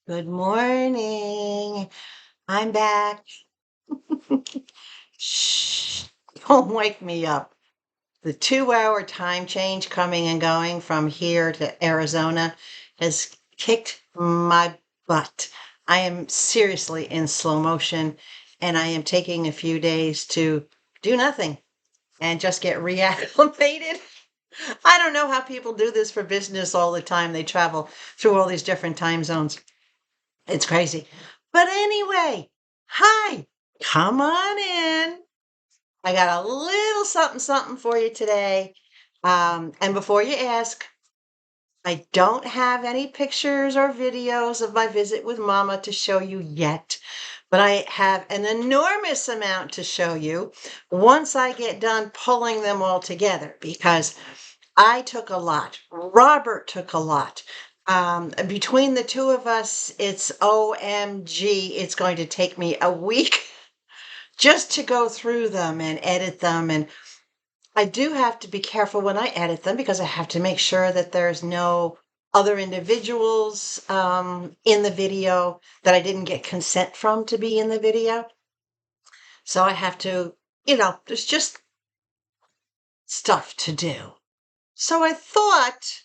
Good morning. I'm back. Shh, don't wake me up. The 2 hour time change coming and going from here to Arizona has kicked my butt. I am seriously in slow motion and I am taking a few days to do nothing and just get reacclimated. I don't know how people do this for business all the time. They travel through all these different time zones. It's crazy. But anyway, hi, come on in. I got a little something, something for you today. And before you ask, I don't have any pictures or videos of my visit with Mama to show you yet, but I have an enormous amount to show you once I get done pulling them all together because I took a lot. Robert took a lot. Between the two of us, it's OMG. It's going to take me a week just to go through them and edit them. And I do have to be careful when I edit them because I have to make sure that there's no other individuals in the video that I didn't get consent from to be in the video. So I have to, there's just stuff to do. So I thought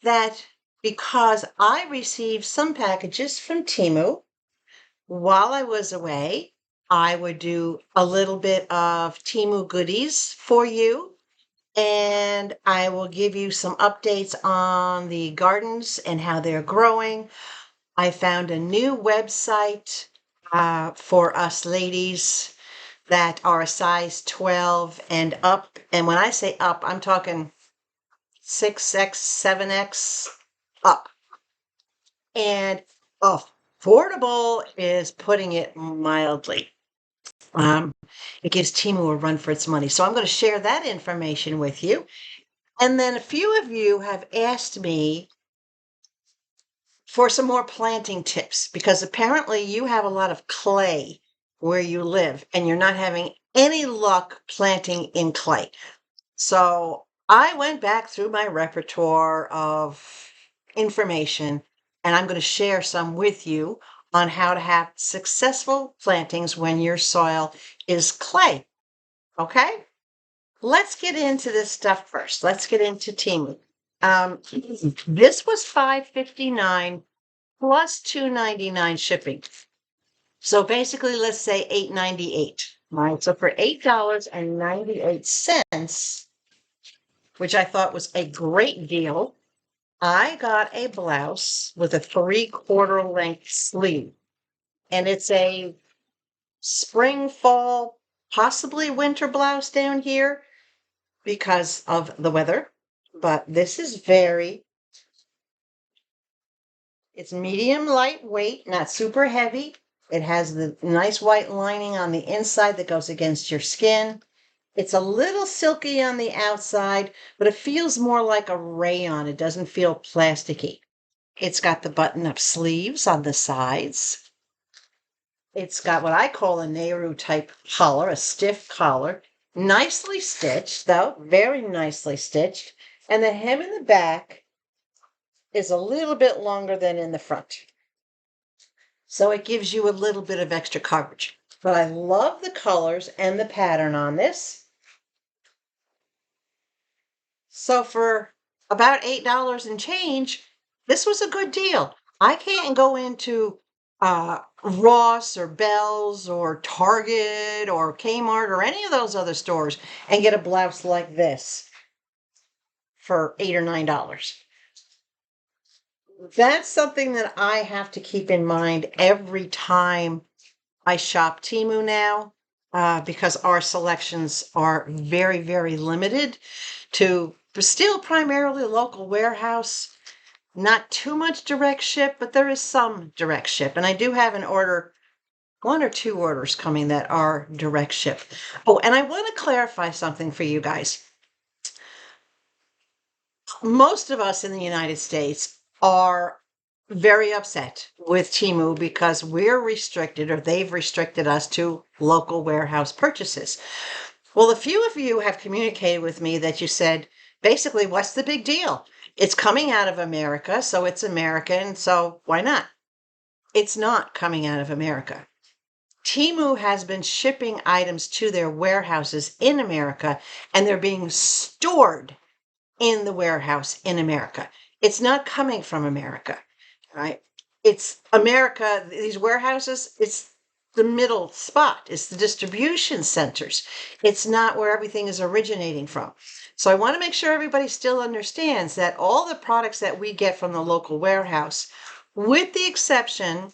that because I received some packages from TEMU while I was away, I would do a little bit of TEMU goodies for you. And I will give you some updates on the gardens and how they're growing. I found a new website for us ladies that are a size 12 and up. And when I say up, I'm talking 6X, 7X up. And affordable is putting it mildly. It gives TEMU a run for its money. So I'm going to share that information with you. And then a few of you have asked me for some more planting tips because apparently you have a lot of clay where you live and you're not having any luck planting in clay. So I went back through my repertoire of information and I'm going to share some with you on how to have successful plantings when your soil is clay. Okay? Let's get into this stuff first. Let's get into TEMU. This was $5.59 plus $2.99 shipping. So basically, let's say $8.98. Right. So for $8.98, which I thought was a great deal, I got a blouse with a 3/4 length sleeve. And it's a spring, fall, possibly winter blouse down here because of the weather. But this is it's medium lightweight, not super heavy. It has the nice white lining on the inside that goes against your skin. It's a little silky on the outside, but it feels more like a rayon. It doesn't feel plasticky. It's got the button-up sleeves on the sides. It's got what I call a Nehru type collar, a stiff collar. Nicely stitched, though, very nicely stitched. And the hem in the back is a little bit longer than in the front. So it gives you a little bit of extra coverage. But I love the colors and the pattern on this. So for about $8 and change, this was a good deal. I can't go into Ross or Bell's or Target or Kmart or any of those other stores and get a blouse like this for $8 or $9. That's something that I have to keep in mind every time I shop TEMU now, because our selections are very, very limited to still primarily local warehouse. Not too much direct ship, but there is some direct ship. And I do have an order, 1 or 2 orders coming that are direct ship. Oh, and I want to clarify something for you guys. Most of us in the United States are very upset with TEMU because we're restricted or they've restricted us to local warehouse purchases. Well, a few of you have communicated with me that you said, basically, what's the big deal? It's coming out of America, so it's American, so why not? it's not coming out of America. TEMU has been shipping items to their warehouses in America, and they're being stored in the warehouse in America. It's not coming from America, right? It's America, these warehouses, it's the middle spot, it's the distribution centers. It's not where everything is originating from. So I want to make sure everybody still understands that all the products that we get from the local warehouse, with the exception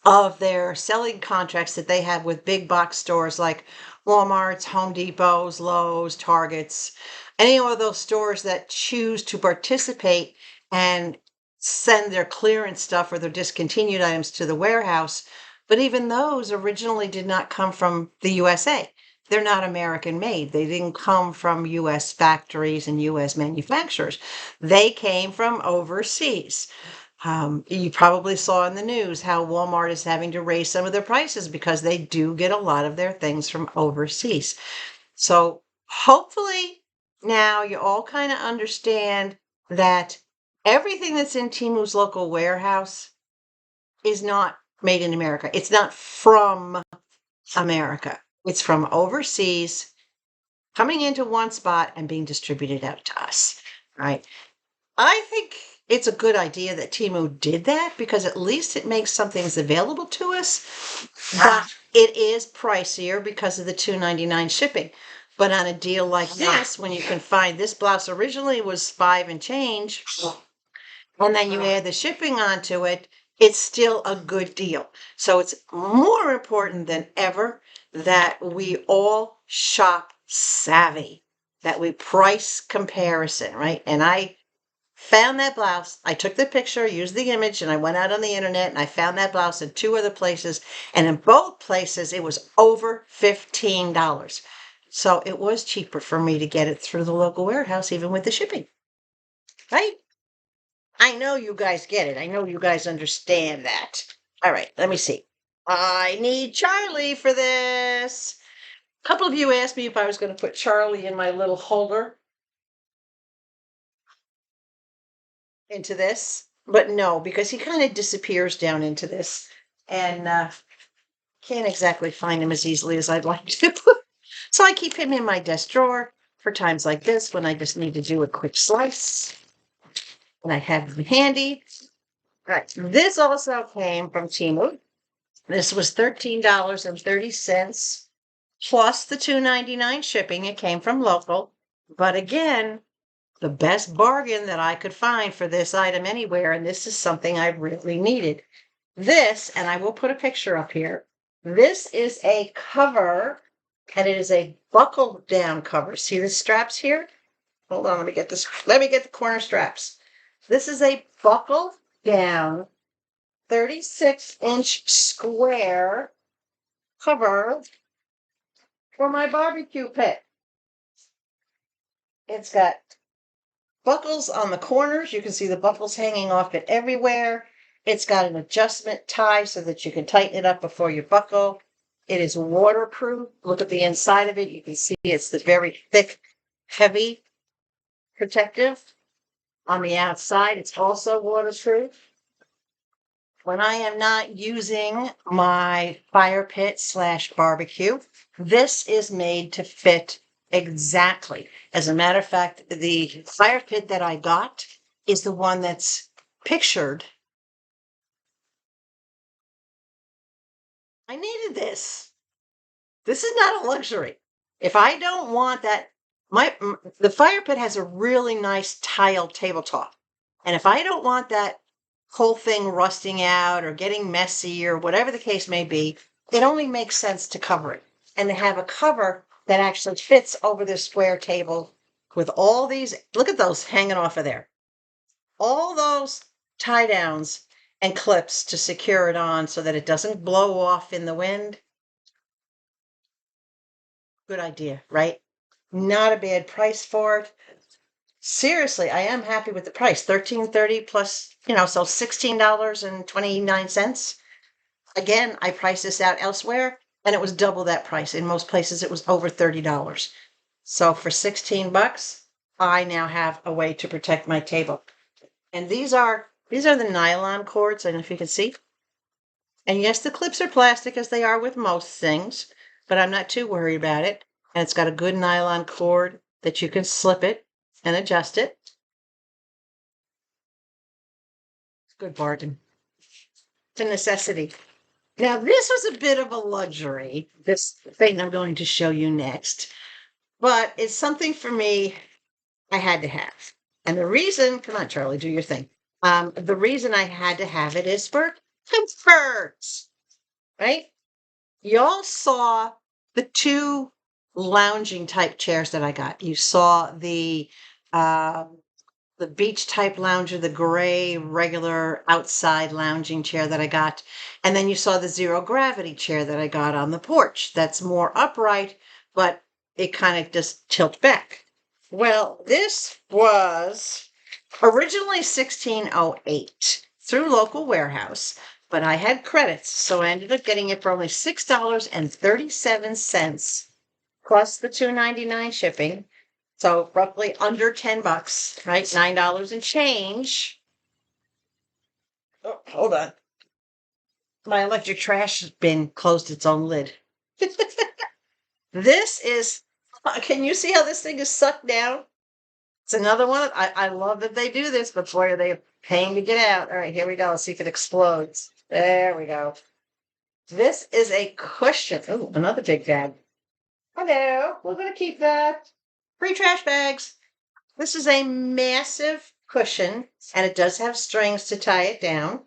of their selling contracts that they have with big box stores like Walmart's, Home Depot's, Lowe's, Target's, any of those stores that choose to participate and send their clearance stuff or their discontinued items to the warehouse. But even those originally did not come from the USA. They're not American made. They didn't come from US factories and US manufacturers. They came from overseas. You probably saw in the news how Walmart is having to raise some of their prices because they do get a lot of their things from overseas. So hopefully now you all kind of understand that everything that's in TEMU's local warehouse is not made in America. It's not from America. It's from overseas, coming into one spot and being distributed out to us, right? I think it's a good idea that TEMU did that because at least it makes some things available to us, but it is pricier because of the $2.99 shipping. But on a deal like this, when you can find this blouse originally was $5 and change, and then you add the shipping onto it, it's still a good deal. So it's more important than ever that we all shop savvy, that we price comparison, right? And I found that blouse. I took the picture, used the image, and I went out on the internet and I found that blouse in 2 other places. And in both places, it was over $15. So it was cheaper for me to get it through the local warehouse, even with the shipping, right? I know you guys get it. I know you guys understand that. All right, let me see. I need Charlie for this. A couple of you asked me if I was going to put Charlie in my little holder into this, but no, because he kind of disappears down into this and can't exactly find him as easily as I'd like to. So I keep him in my desk drawer for times like this when I just need to do a quick slice. And I have him handy. Right. This also came from TEMU. This was $13.30 plus the $2.99 shipping. It came from local. But again, the best bargain that I could find for this item anywhere, and this is something I really needed. This, and I will put a picture up here, this is a cover, and it is a buckle down cover. See the straps here? Hold on, let me get the corner straps. This is a buckle down 36-inch square cover for my barbecue pit. It's got buckles on the corners. You can see the buckles hanging off it everywhere. It's got an adjustment tie so that you can tighten it up before you buckle. It is waterproof. Look at the inside of it. You can see it's the very thick, heavy protective. On the outside, it's also waterproof. When I am not using my fire pit / barbecue, this is made to fit exactly. As a matter of fact, the fire pit that I got is the one that's pictured. I needed this. This is not a luxury. If I don't want that, the fire pit has a really nice tile tabletop. And if I don't want that whole thing rusting out or getting messy or whatever the case may be, it only makes sense to cover it and to have a cover that actually fits over this square table with all these, look at those hanging off of there, all those tie downs and clips to secure it on so that it doesn't blow off in the wind. Good idea, right? Not a bad price for it. Seriously, I am happy with the price. $13.30 plus, so $16.29. Again, I priced this out elsewhere and it was double that price. In most places, it was over $30. So for $16, I now have a way to protect my table. And these are the nylon cords. I don't know if you can see. And yes, the clips are plastic as they are with most things, but I'm not too worried about it. And it's got a good nylon cord that you can slip it and adjust it. It's a good bargain. It's a necessity. Now, this was a bit of a luxury, this thing I'm going to show you next, but it's something for me I had to have. And the reason, come on, Charlie, do your thing. The reason I had to have it is for comfort, right? Y'all saw the two lounging type chairs that I got. You saw uh, the beach type lounger, the gray regular outside lounging chair that I got. And then you saw the zero gravity chair that I got on the porch. That's more upright, but it kind of just tilt back. Well, this was originally 1608 through local warehouse, but I had credits, so I ended up getting it for only $6.37 plus the $2.99 shipping. So roughly under $10, right? $9 and change. Oh, hold on. My electric trash bin closed its own lid. This is, can you see how this thing is sucked down? It's another one. I love that they do this, but boy, are they a pain to get out. All right, here we go. Let's see if it explodes. There we go. This is a cushion. Oh, another big bag. Hello. We're going to keep that. Free trash bags. This is a massive cushion, and it does have strings to tie it down.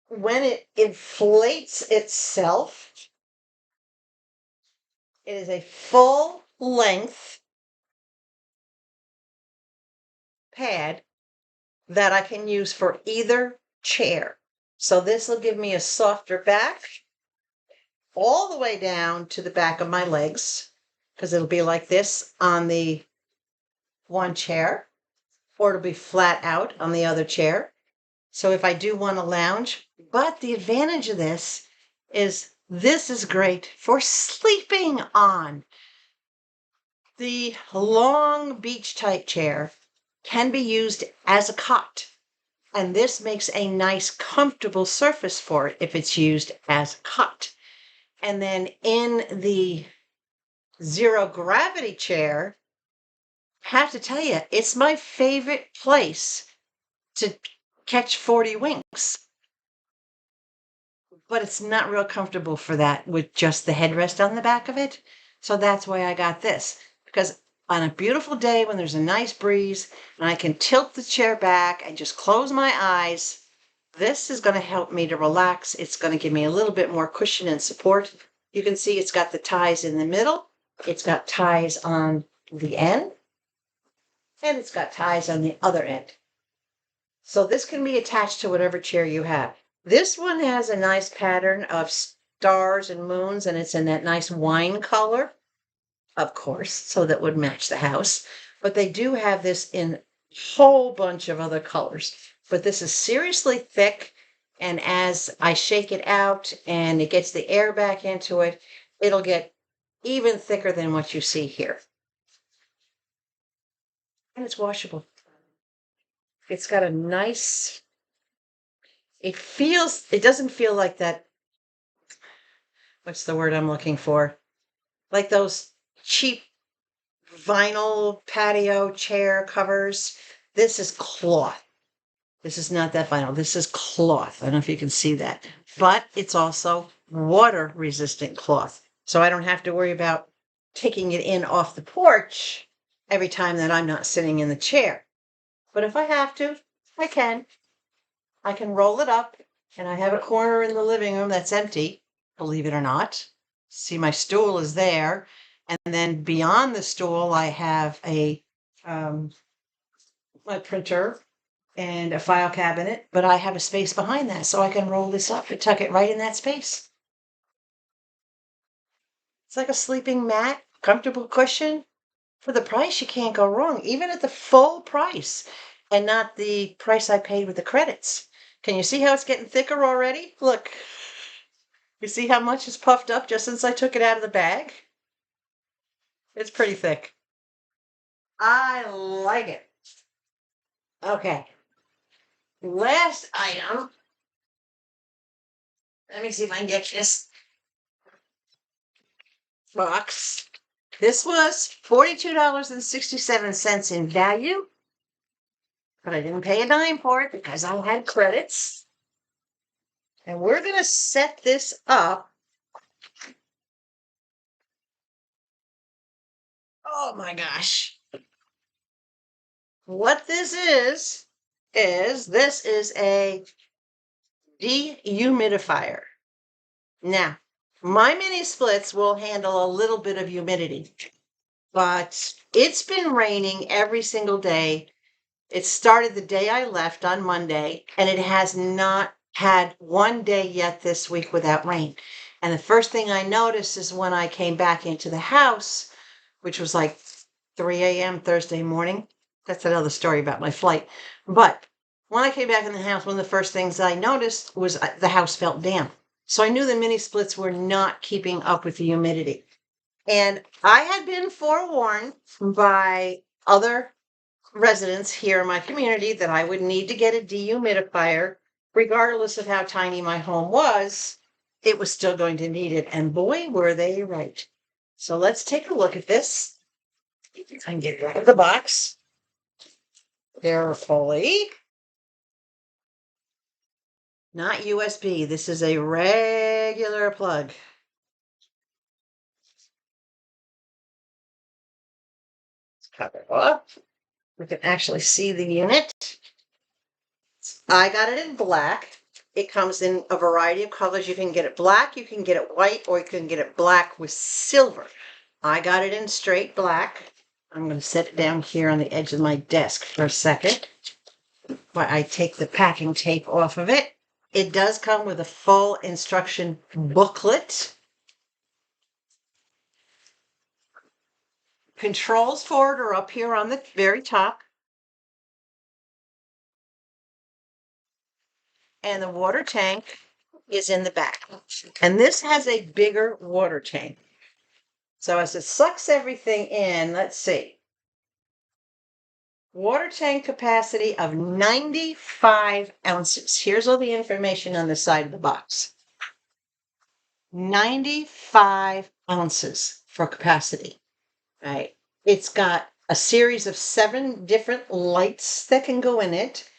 When it inflates itself, it is a full length pad that I can use for either chair. So this will give me a softer back all the way down to the back of my legs, because it'll be like this on the one chair, or it'll be flat out on the other chair. So if I do want to lounge, but the advantage of this is great for sleeping on. The long beach type chair can be used as a cot, and this makes a nice comfortable surface for it if it's used as a cot. And then in the zero gravity chair, I have to tell you, it's my favorite place to catch 40 winks. But it's not real comfortable for that with just the headrest on the back of it. So that's why I got this. Because on a beautiful day when there's a nice breeze and I can tilt the chair back and just close my eyes, this is going to help me to relax. It's going to give me a little bit more cushion and support. You can see it's got the ties in the middle. It's got ties on the end. And it's got ties on the other end. So this can be attached to whatever chair you have. This one has a nice pattern of stars and moons, and it's in that nice wine color, of course, so that would match the house. But they do have this in a whole bunch of other colors. But this is seriously thick, and as I shake it out and it gets the air back into it, it'll get even thicker than what you see here. And it's washable. It's got a nice, it doesn't feel like that, what's the word I'm looking for? Like those cheap vinyl patio chair covers. This is cloth. This is not that vinyl. This is cloth. I don't know if you can see that. But it's also water resistant cloth. So I don't have to worry about taking it in off the porch every time that I'm not sitting in the chair. But if I have to, I can. I can roll it up, and I have a corner in the living room that's empty, believe it or not. See, my stool is there. And then beyond the stool, I have my printer and a file cabinet, but I have a space behind that, so I can roll this up and tuck it right in that space. It's like a sleeping mat, comfortable cushion. For the price, you can't go wrong, even at the full price and not the price I paid with the credits. Can you see how it's getting thicker already? Look, you see how much is puffed up just since I took it out of the bag? It's pretty thick. I like it. Okay. Last item Let me see if I can get this box. This was $42.67 in value, but I didn't pay a dime for it because I had credits. And we're going to set this up. Oh my gosh. What this is this is a dehumidifier. Now, my mini splits will handle a little bit of humidity, but it's been raining every single day. It started the day I left on Monday, and it has not had one day yet this week without rain. And the first thing I noticed is when I came back into the house, which was like 3 a.m. Thursday morning. That's another story about my flight. But when I came back in the house, one of the first things I noticed was the house felt damp. So I knew the mini splits were not keeping up with the humidity. And I had been forewarned by other residents here in my community that I would need to get a dehumidifier, regardless of how tiny my home was. It was still going to need it. And boy, were they right. So let's take a look at this. I can get it out of the box carefully. Not USB. This is a regular plug. Let's cover it up. We can actually see the unit. I got it in black. It comes in a variety of colors. You can get it black, you can get it white, or you can get it black with silver. I got it in straight black. I'm going to set it down here on the edge of my desk for a second while I take the packing tape off of it. It does come with a full instruction booklet. Controls for it are up here on the very top. And the water tank is in the back. And this has a bigger water tank. So as it sucks everything in, let's see. Water tank capacity of 95 ounces. Here's all the information on the side of the box. 95 ounces for capacity, right? It's got a series of 7 different lights that can go in it.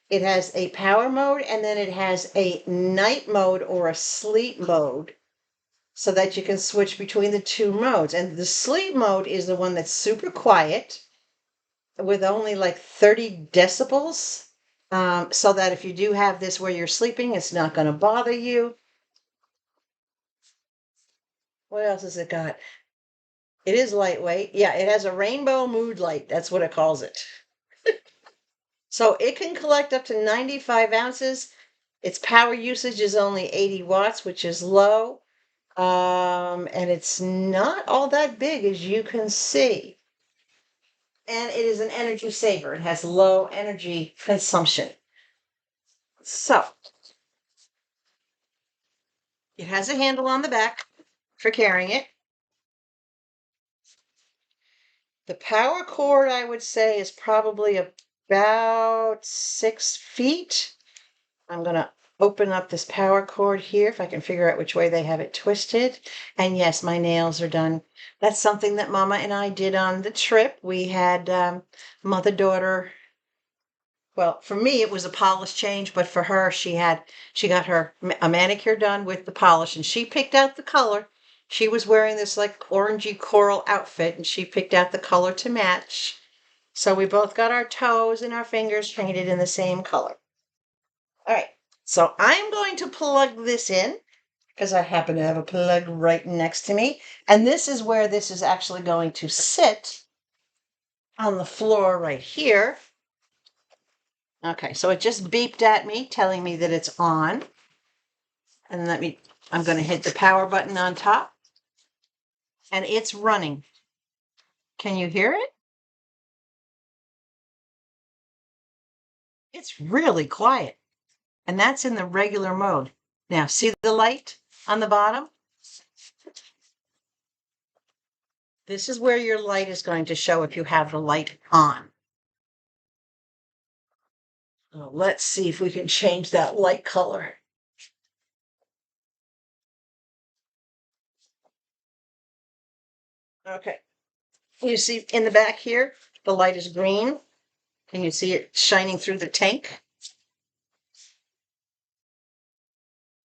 It has a power mode, and then it has a night mode or a sleep mode so that you can switch between the 2 modes. And the sleep mode is the one that's super quiet with only like 30 decibels. So that if you do have this where you're sleeping, it's not going to bother you. What else has it got? It is lightweight. Yeah, it has a rainbow mood light. That's what it calls it. So it can collect up to 95 ounces. Its power usage is only 80 watts, which is low. And it's not all that big, as you can see. And it is an energy saver. It has low energy consumption. So it has a handle on the back for carrying it. The power cord, I would say, is probably about 6 feet. I'm going to open up this power cord here if I can figure out which way they have it twisted. And yes, my nails are done. That's something that Mama and I did on the trip. We had mother-daughter. Well, for me, it was a polish change, but for her, she got a manicure done with the polish, and she picked out the color. She was wearing this like orangey coral outfit, and she picked out the color to match. So we both got our toes and our fingers painted in the same color. All right, so I'm going to plug this in because I happen to have a plug right next to me. And this is where this is actually going to sit on the floor right here. Okay, so it just beeped at me, telling me that it's on. And I'm going to hit the power button on top. And it's running. Can you hear it? It's really quiet. And that's in the regular mode. Now, see the light on the bottom? This is where your light is going to show if you have the light on. Let's see if we can change that light color. Okay. You see in the back here, the light is green. Can you see it shining through the tank?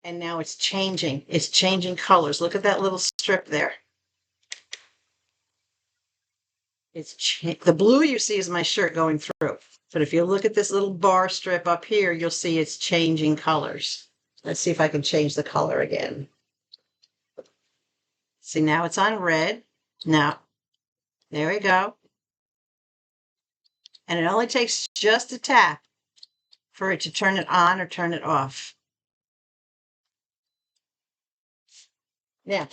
And now it's changing. It's changing colors. Look at that little strip there. The blue you see is my shirt going through. But if you look at this little bar strip up here, you'll see it's changing colors. Let's see if I can change the color again. See, now it's on red. Now, there we go. And it only takes just a tap for it to turn it on or turn it off. Now,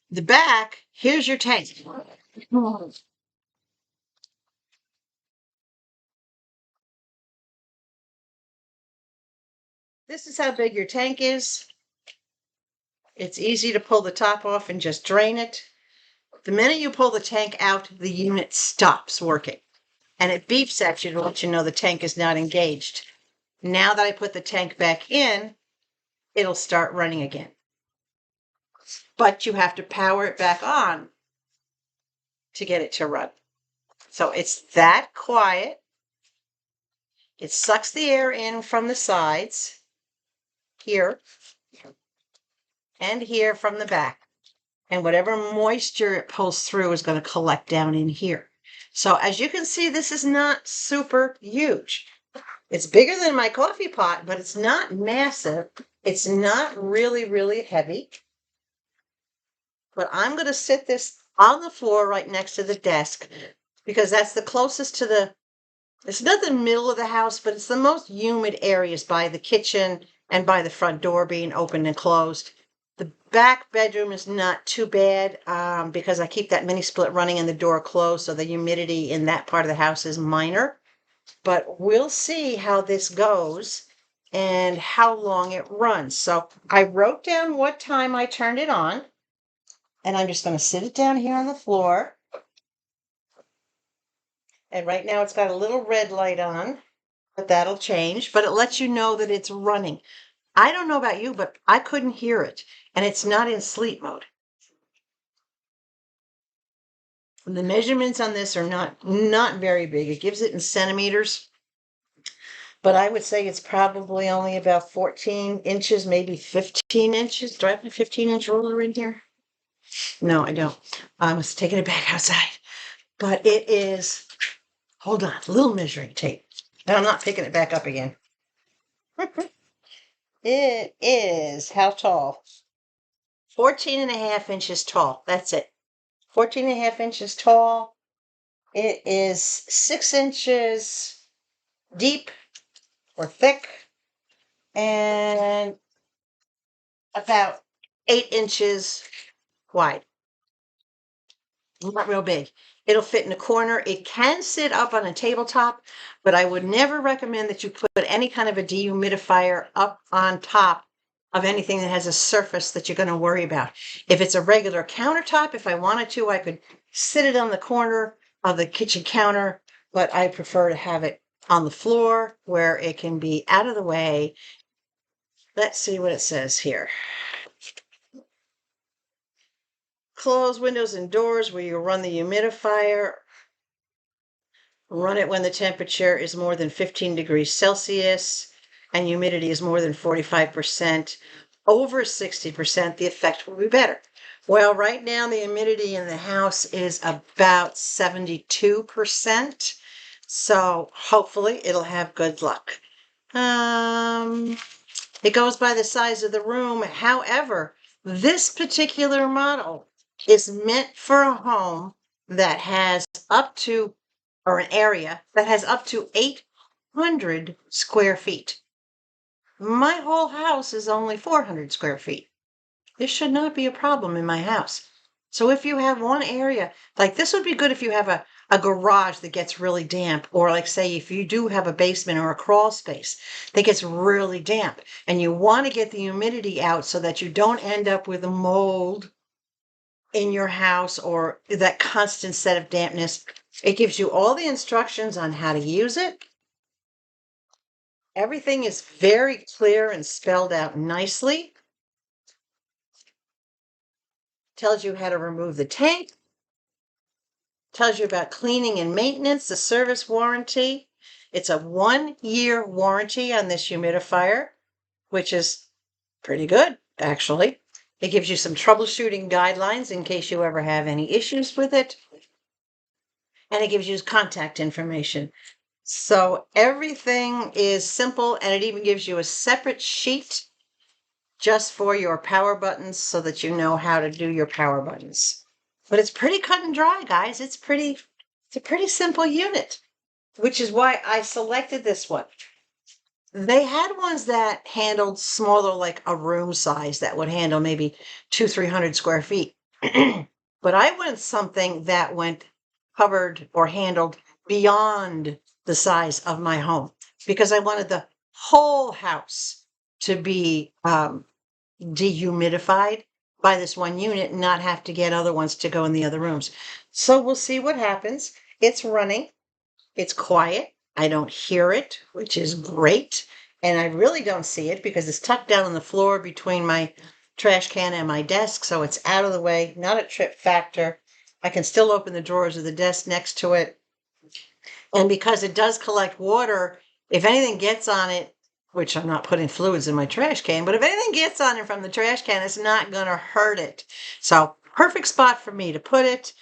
the back, here's your tank. This is how big your tank is. It's easy to pull the top off and just drain it. The minute you pull the tank out, the unit stops working. And it beeps at you to let you know the tank is not engaged. Now that I put the tank back in, it'll start running again. But you have to power it back on to get it to run. So it's that quiet. It sucks the air in from the sides, here, and here from the back. And whatever moisture it pulls through is going to collect down in here. So as you can see, this is not super huge. It's bigger than my coffee pot, but it's not massive. It's not really, really heavy. But I'm going to sit this on the floor right next to the desk because that's the closest to it's not the middle of the house, but it's the most humid areas by the kitchen and by the front door being open and closed. The back bedroom is not too bad because I keep that mini split running and the door closed, so the humidity in that part of the house is minor. But we'll see how this goes and how long it runs. So I wrote down what time I turned it on, and I'm just going to sit it down here on the floor. And right now it's got a little red light on, but that'll change. But it lets you know that it's running. I don't know about you, but I couldn't hear it, and it's not in sleep mode. The measurements on this are not very big. It gives it in centimeters, but I would say it's probably only about 14 inches, maybe 15 inches. Do I have a 15-inch ruler in here? No, I don't. I was taking it back outside. But it is, hold on, a little measuring tape. And I'm not picking it back up again. It is, how tall? 14 and a half inches tall. That's it. 14 and a half inches tall. It is 6 inches deep or thick and about 8 inches wide. Not real big. It'll fit in a corner. It can sit up on a tabletop, but I would never recommend that you put any kind of a dehumidifier up on top of anything that has a surface that you're going to worry about. If it's a regular countertop, if I wanted to, I could sit it on the corner of the kitchen counter, but I prefer to have it on the floor where it can be out of the way. Let's see what it says here. Close windows and doors where you run the humidifier. Run it when the temperature is more than 15 degrees Celsius and humidity is more than 45%. Over 60%, the effect will be better. Well, right now the humidity in the house is about 72%. So hopefully it'll have good luck. It goes by the size of the room. However, this particular model is meant for a home that has up to, or an area that has up to 800 square feet. My whole house is only 400 square feet. This should not be a problem in my house. So if you have one area, like this would be good if you have a garage that gets really damp, or like say if you do have a basement or a crawl space that gets really damp and you want to get the humidity out so that you don't end up with a mold in your house or that constant set of dampness. It gives you all the instructions on how to use it. Everything is very clear and spelled out nicely. tells you how to remove the tank, tells you about cleaning and maintenance, the service warranty. It's a 1-year warranty on this humidifier, which is pretty good, actually. It gives you some troubleshooting guidelines in case you ever have any issues with it. And it gives you contact information. So everything is simple, and it even gives you a separate sheet just for your power buttons so that you know how to do your power buttons. But it's pretty cut and dry, guys. It's a pretty simple unit, which is why I selected this one. They had ones that handled smaller, like a room size that would handle maybe 300 square feet. But I wanted something that covered or handled beyond the size of my home because I wanted the whole house to be dehumidified by this one unit and not have to get other ones to go in the other rooms. So we'll see what happens. It's running. It's quiet. I don't hear it, which is great. And I really don't see it because it's tucked down on the floor between my trash can and my desk. So it's out of the way, not a trip factor. I can still open the drawers of the desk next to it. And because it does collect water, if anything gets on it, which I'm not putting fluids in my trash can, but if anything gets on it from the trash can, it's not going to hurt it. So perfect spot for me to put it.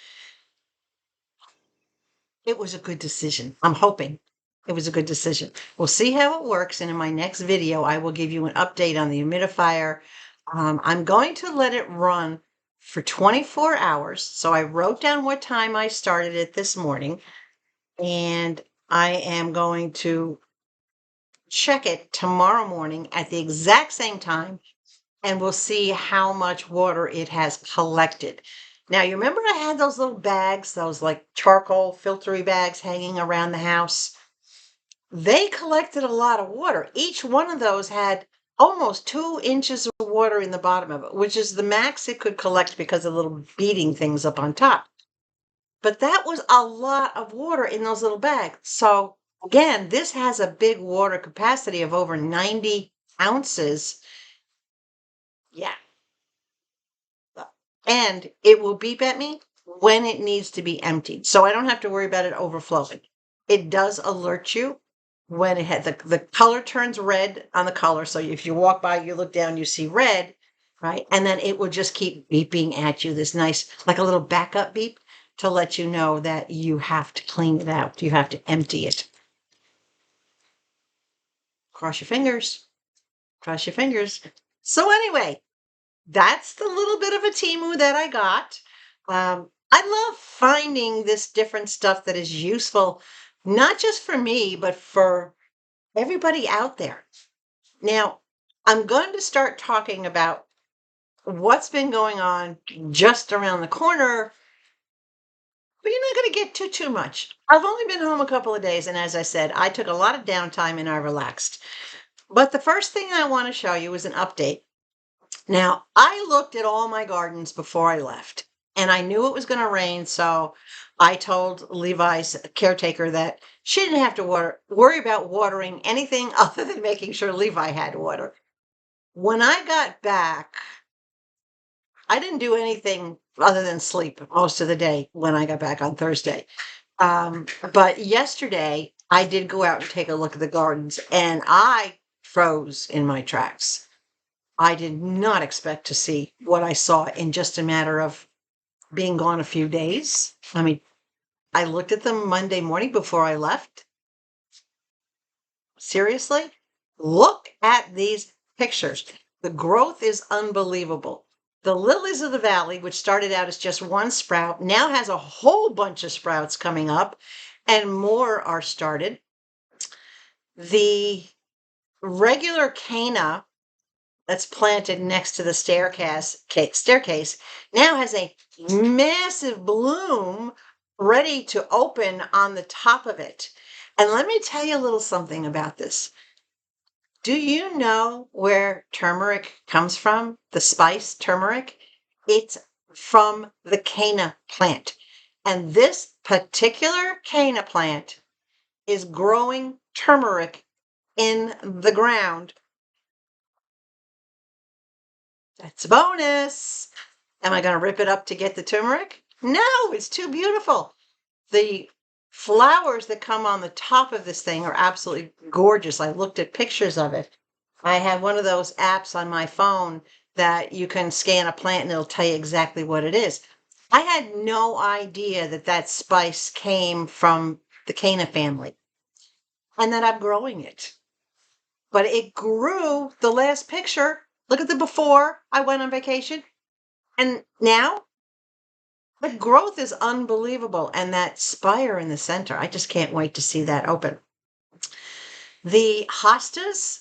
It was a good decision. I'm hoping it was a good decision. We'll see how it works. And in my next video, I will give you an update on the humidifier. I'm going to let it run for 24 hours. So I wrote down what time I started it this morning. And I am going to check it tomorrow morning at the exact same time, and we'll see how much water it has collected. Now, you remember I had those little bags, those like charcoal filtery bags hanging around the house? They collected a lot of water. Each one of those had almost 2 inches of water in the bottom of it, which is the max it could collect because of little beading things up on top. But that was a lot of water in those little bags. So again, this has a big water capacity of over 90 ounces. Yeah. And it will beep at me when it needs to be emptied. So I don't have to worry about it overflowing. It does alert you when it had the color turns red on the color. So if you walk by, you look down, you see red, right? And then it will just keep beeping at you, this nice, like a little backup beep to let you know that you have to clean it out. You have to empty it. Cross your fingers. Cross your fingers. So anyway, that's the little bit of a TEMU that I got. I love finding this different stuff that is useful, not just for me, but for everybody out there. Now, I'm going to start talking about what's been going on just around the corner, but you're not going to get too much. I've only been home a couple of days, and as I said, I took a lot of downtime and I relaxed. But the first thing I want to show you is an update. Now, I looked at all my gardens before I left, and I knew it was going to rain, so I told Levi's caretaker that she didn't have to worry about watering anything other than making sure Levi had water. When I got back, I didn't do anything other than sleep most of the day when I got back on Thursday. But yesterday, I did go out and take a look at the gardens, and I froze in my tracks. I did not expect to see what I saw in just a matter of being gone a few days. I mean, I looked at them Monday morning before I left. Seriously? Look at these pictures. The growth is unbelievable. The lilies of the valley, which started out as just one sprout, now has a whole bunch of sprouts coming up, and more are started. The regular canna that's planted next to the staircase now has a massive bloom ready to open on the top of it. And let me tell you a little something about this. Do you know where turmeric comes from? The spice turmeric? It's from the canna plant. And this particular canna plant is growing turmeric in the ground. That's a bonus. Am I going to rip it up to get the turmeric? No, it's too beautiful. The flowers that come on the top of this thing are absolutely gorgeous. I looked at pictures of it. I have one of those apps on my phone that you can scan a plant and it'll tell you exactly what it is. I had no idea that that spice came from the Konnee family and that I'm growing it. But it grew the last picture. Look at the before I went on vacation. And now the growth is unbelievable. And that spire in the center, I just can't wait to see that open. The hostas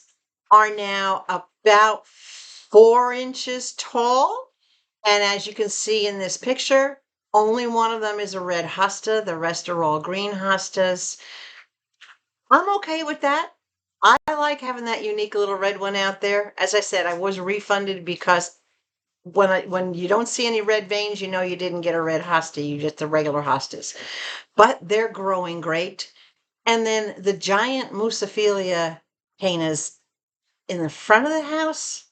are now about 4 inches tall. And as you can see in this picture, only one of them is a red hosta. The rest are all green hostas. I'm okay with that. I like having that unique little red one out there. As I said, I was refunded because when you don't see any red veins, you know you didn't get a red hosta, you get the regular hostas. But they're growing great. And then the giant Musophilia hainas in the front of the house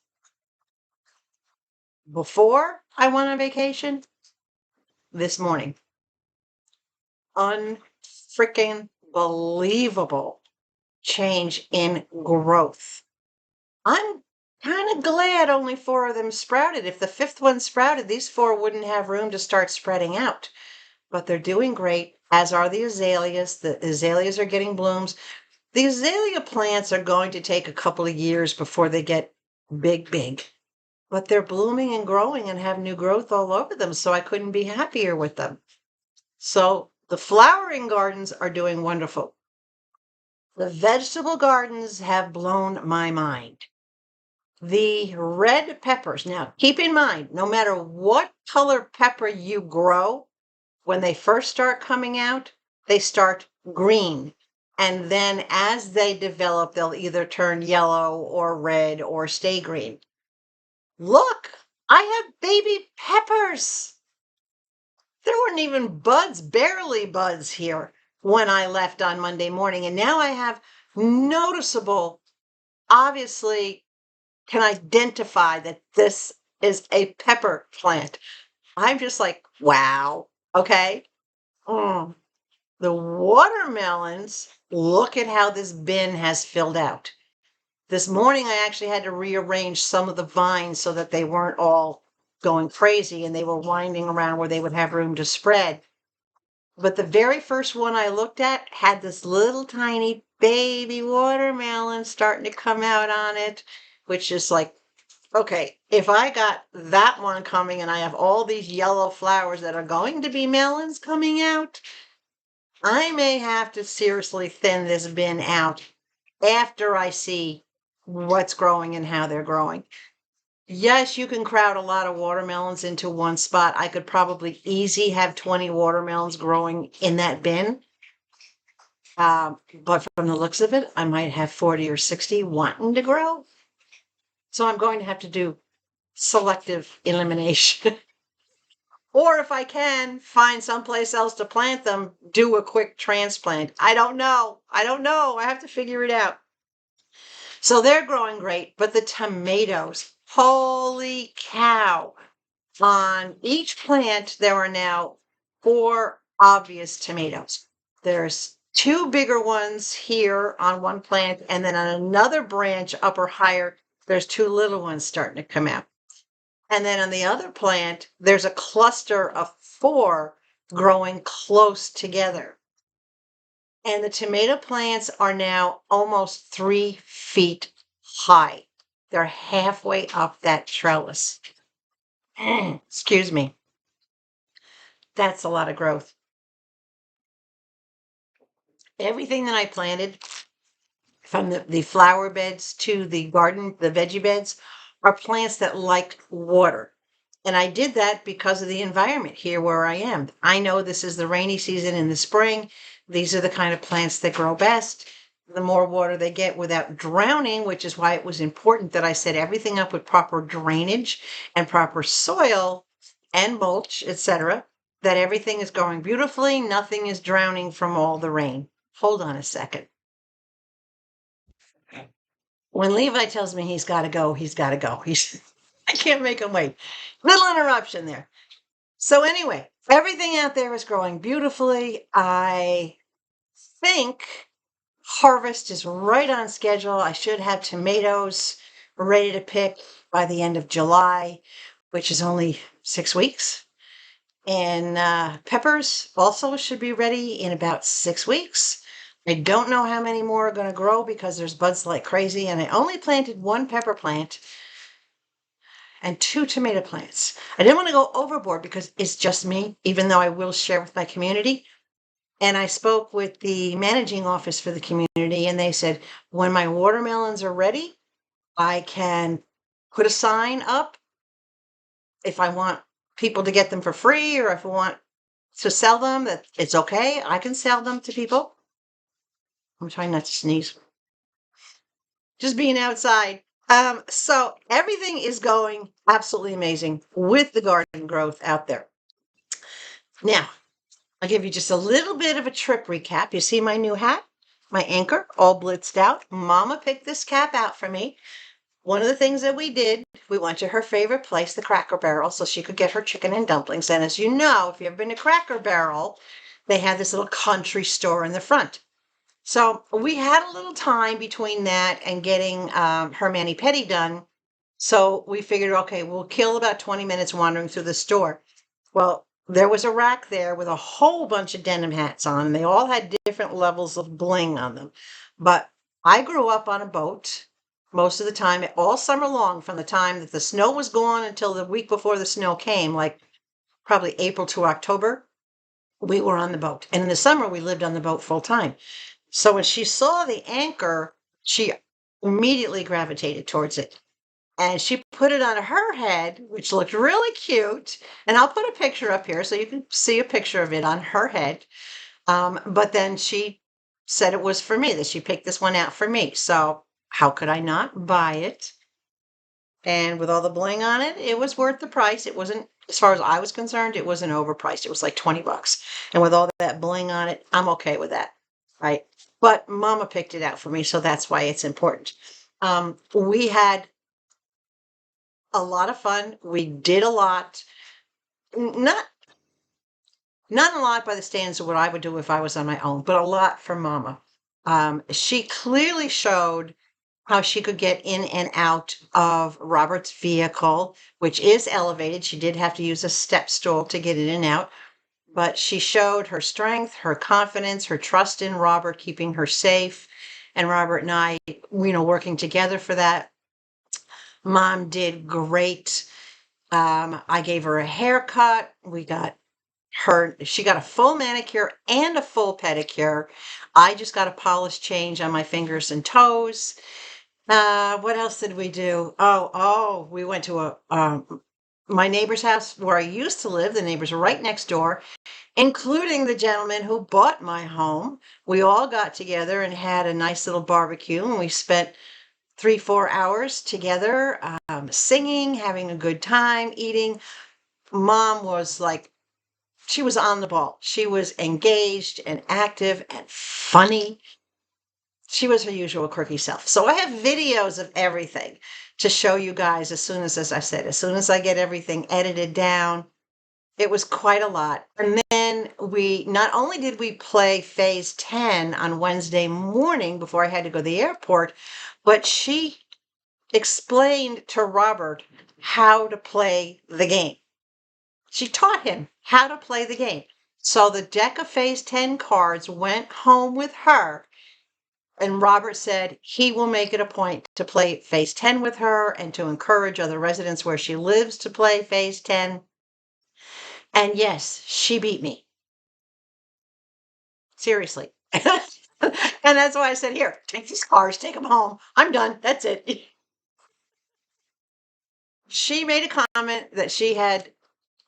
before I went on vacation this morning. Unfreaking believable change in growth. I'm kind of glad only 4 of them sprouted. If the fifth one sprouted, these 4 wouldn't have room to start spreading out. But they're doing great, as are the azaleas. The azaleas are getting blooms. The azalea plants are going to take a couple of years before they get big. But they're blooming and growing and have new growth all over them, so I couldn't be happier with them. So the flowering gardens are doing wonderful. The vegetable gardens have blown my mind. The red peppers. Now, keep in mind, no matter what color pepper you grow, when they first start coming out, they start green. And then as they develop, they'll either turn yellow or red or stay green. Look, I have baby peppers. There weren't even buds, barely buds here when I left on Monday morning. And now I have noticeable, obviously, can identify that this is a pepper plant. I'm just like, wow. Okay. The watermelons, look at how this bin has filled out. This morning, I actually had to rearrange some of the vines so that they weren't all going crazy and they were winding around where they would have room to spread. But the very first one I looked at had this little tiny baby watermelon starting to come out on it, which is like, okay, if I got that one coming and I have all these yellow flowers that are going to be melons coming out, I may have to seriously thin this bin out after I see what's growing and how they're growing. Yes, you can crowd a lot of watermelons into one spot. I could probably easy have 20 watermelons growing in that bin. But from the looks of it, I might have 40 or 60 wanting to grow. So I'm going to have to do selective elimination. Or if I can find someplace else to plant them, do a quick transplant. I don't know. I have to figure it out. So they're growing great, but the tomatoes, holy cow. On each plant, there are now 4 obvious tomatoes. There's 2 bigger ones here on one plant, and then on another branch up or higher, there's 2 little ones starting to come out. And then on the other plant, there's a cluster of 4 growing close together. And the tomato plants are now almost 3 feet high. They're halfway up that trellis. Excuse me. That's a lot of growth. Everything that I planted, from the flower beds to the garden, the veggie beds, are plants that like water. And I did that because of the environment here where I am. I know this is the rainy season in the spring. These are the kind of plants that grow best. The more water they get without drowning, which is why it was important that I set everything up with proper drainage and proper soil and mulch, etc., that everything is growing beautifully. Nothing is drowning from all the rain. Hold on a second. When Levi tells me he's got to go, he's got to go. can't make them wait. Little interruption there. So anyway, everything out there is growing beautifully. I think harvest is right on schedule. I should have tomatoes ready to pick by the end of July, which is only 6 weeks. And peppers also should be ready in about 6 weeks. I don't know how many more are going to grow because there's buds like crazy. And I only planted one pepper plant and two tomato plants. I didn't want to go overboard because it's just me, even though I will share with my community. And I spoke with the managing office for the community, and they said, when my watermelons are ready, I can put a sign up if I want people to get them for free, or if I want to sell them, that it's okay. I can sell them to people. I'm trying not to sneeze. Just being outside. So everything is going absolutely amazing with the garden growth out there. Now, I'll give you just a little bit of a trip recap. You see my new hat, my anchor, all blitzed out. Mama picked this cap out for me. One of the things that we did, we went to her favorite place, the Cracker Barrel, so she could get her chicken and dumplings. And as you know, if you've ever been to Cracker Barrel, they have this little country store in the front. So we had a little time between that and getting her mani-pedi done. So we figured, okay, we'll kill about 20 minutes wandering through the store. Well, there was a rack there with a whole bunch of denim hats on, and they all had different levels of bling on them. But I grew up on a boat most of the time, all summer long, from the time that the snow was gone until the week before the snow came, like probably April to October, we were on the boat. And in the summer, we lived on the boat full time. So when she saw the anchor, she immediately gravitated towards it. And she put it on her head, which looked really cute. And I'll put a picture up here so you can see a picture of it on her head. But then she said it was for me, that she picked this one out for me. So how could I not buy it? And with all the bling on it, it was worth the price. It wasn't, as far as I was concerned, it wasn't overpriced. It was like 20 bucks. And with all that bling on it, I'm okay with that. Right. But Mama picked it out for me, so that's why it's important. We had a lot of fun. We did a lot. Not a lot by the standards of what I would do if I was on my own, but a lot for Mama. She clearly showed how she could get in and out of Robert's vehicle, which is elevated. She did have to use a step stool to get in and out, but she showed her strength, her confidence, her trust in Robert, keeping her safe, and Robert and I, working together for that. Mom did great. I gave her a haircut. She got a full manicure and a full pedicure. I just got a polish change on my fingers and toes. What else did we do? We went to my neighbor's house where I used to live. The neighbors are right next door, including the gentleman who bought my home. We all got together and had a nice little barbecue, and we spent 3-4 hours together, singing, having a good time, eating. Mom was like, she was on the ball. She was engaged and active and funny. She was her usual quirky self. So I have videos of everything to show you guys as soon as I said, as soon as I get everything edited down. It was quite a lot. And then not only did we play phase 10 on Wednesday morning before I had to go to the airport, but she explained to Robert how to play the game. She taught him how to play the game. So the deck of phase 10 cards went home with her. And Robert said he will make it a point to play phase 10 with her and to encourage other residents where she lives to play phase 10. And yes, she beat me. Seriously. And that's why I said, here, take these cards, take them home. I'm done. That's it. She made a comment that she had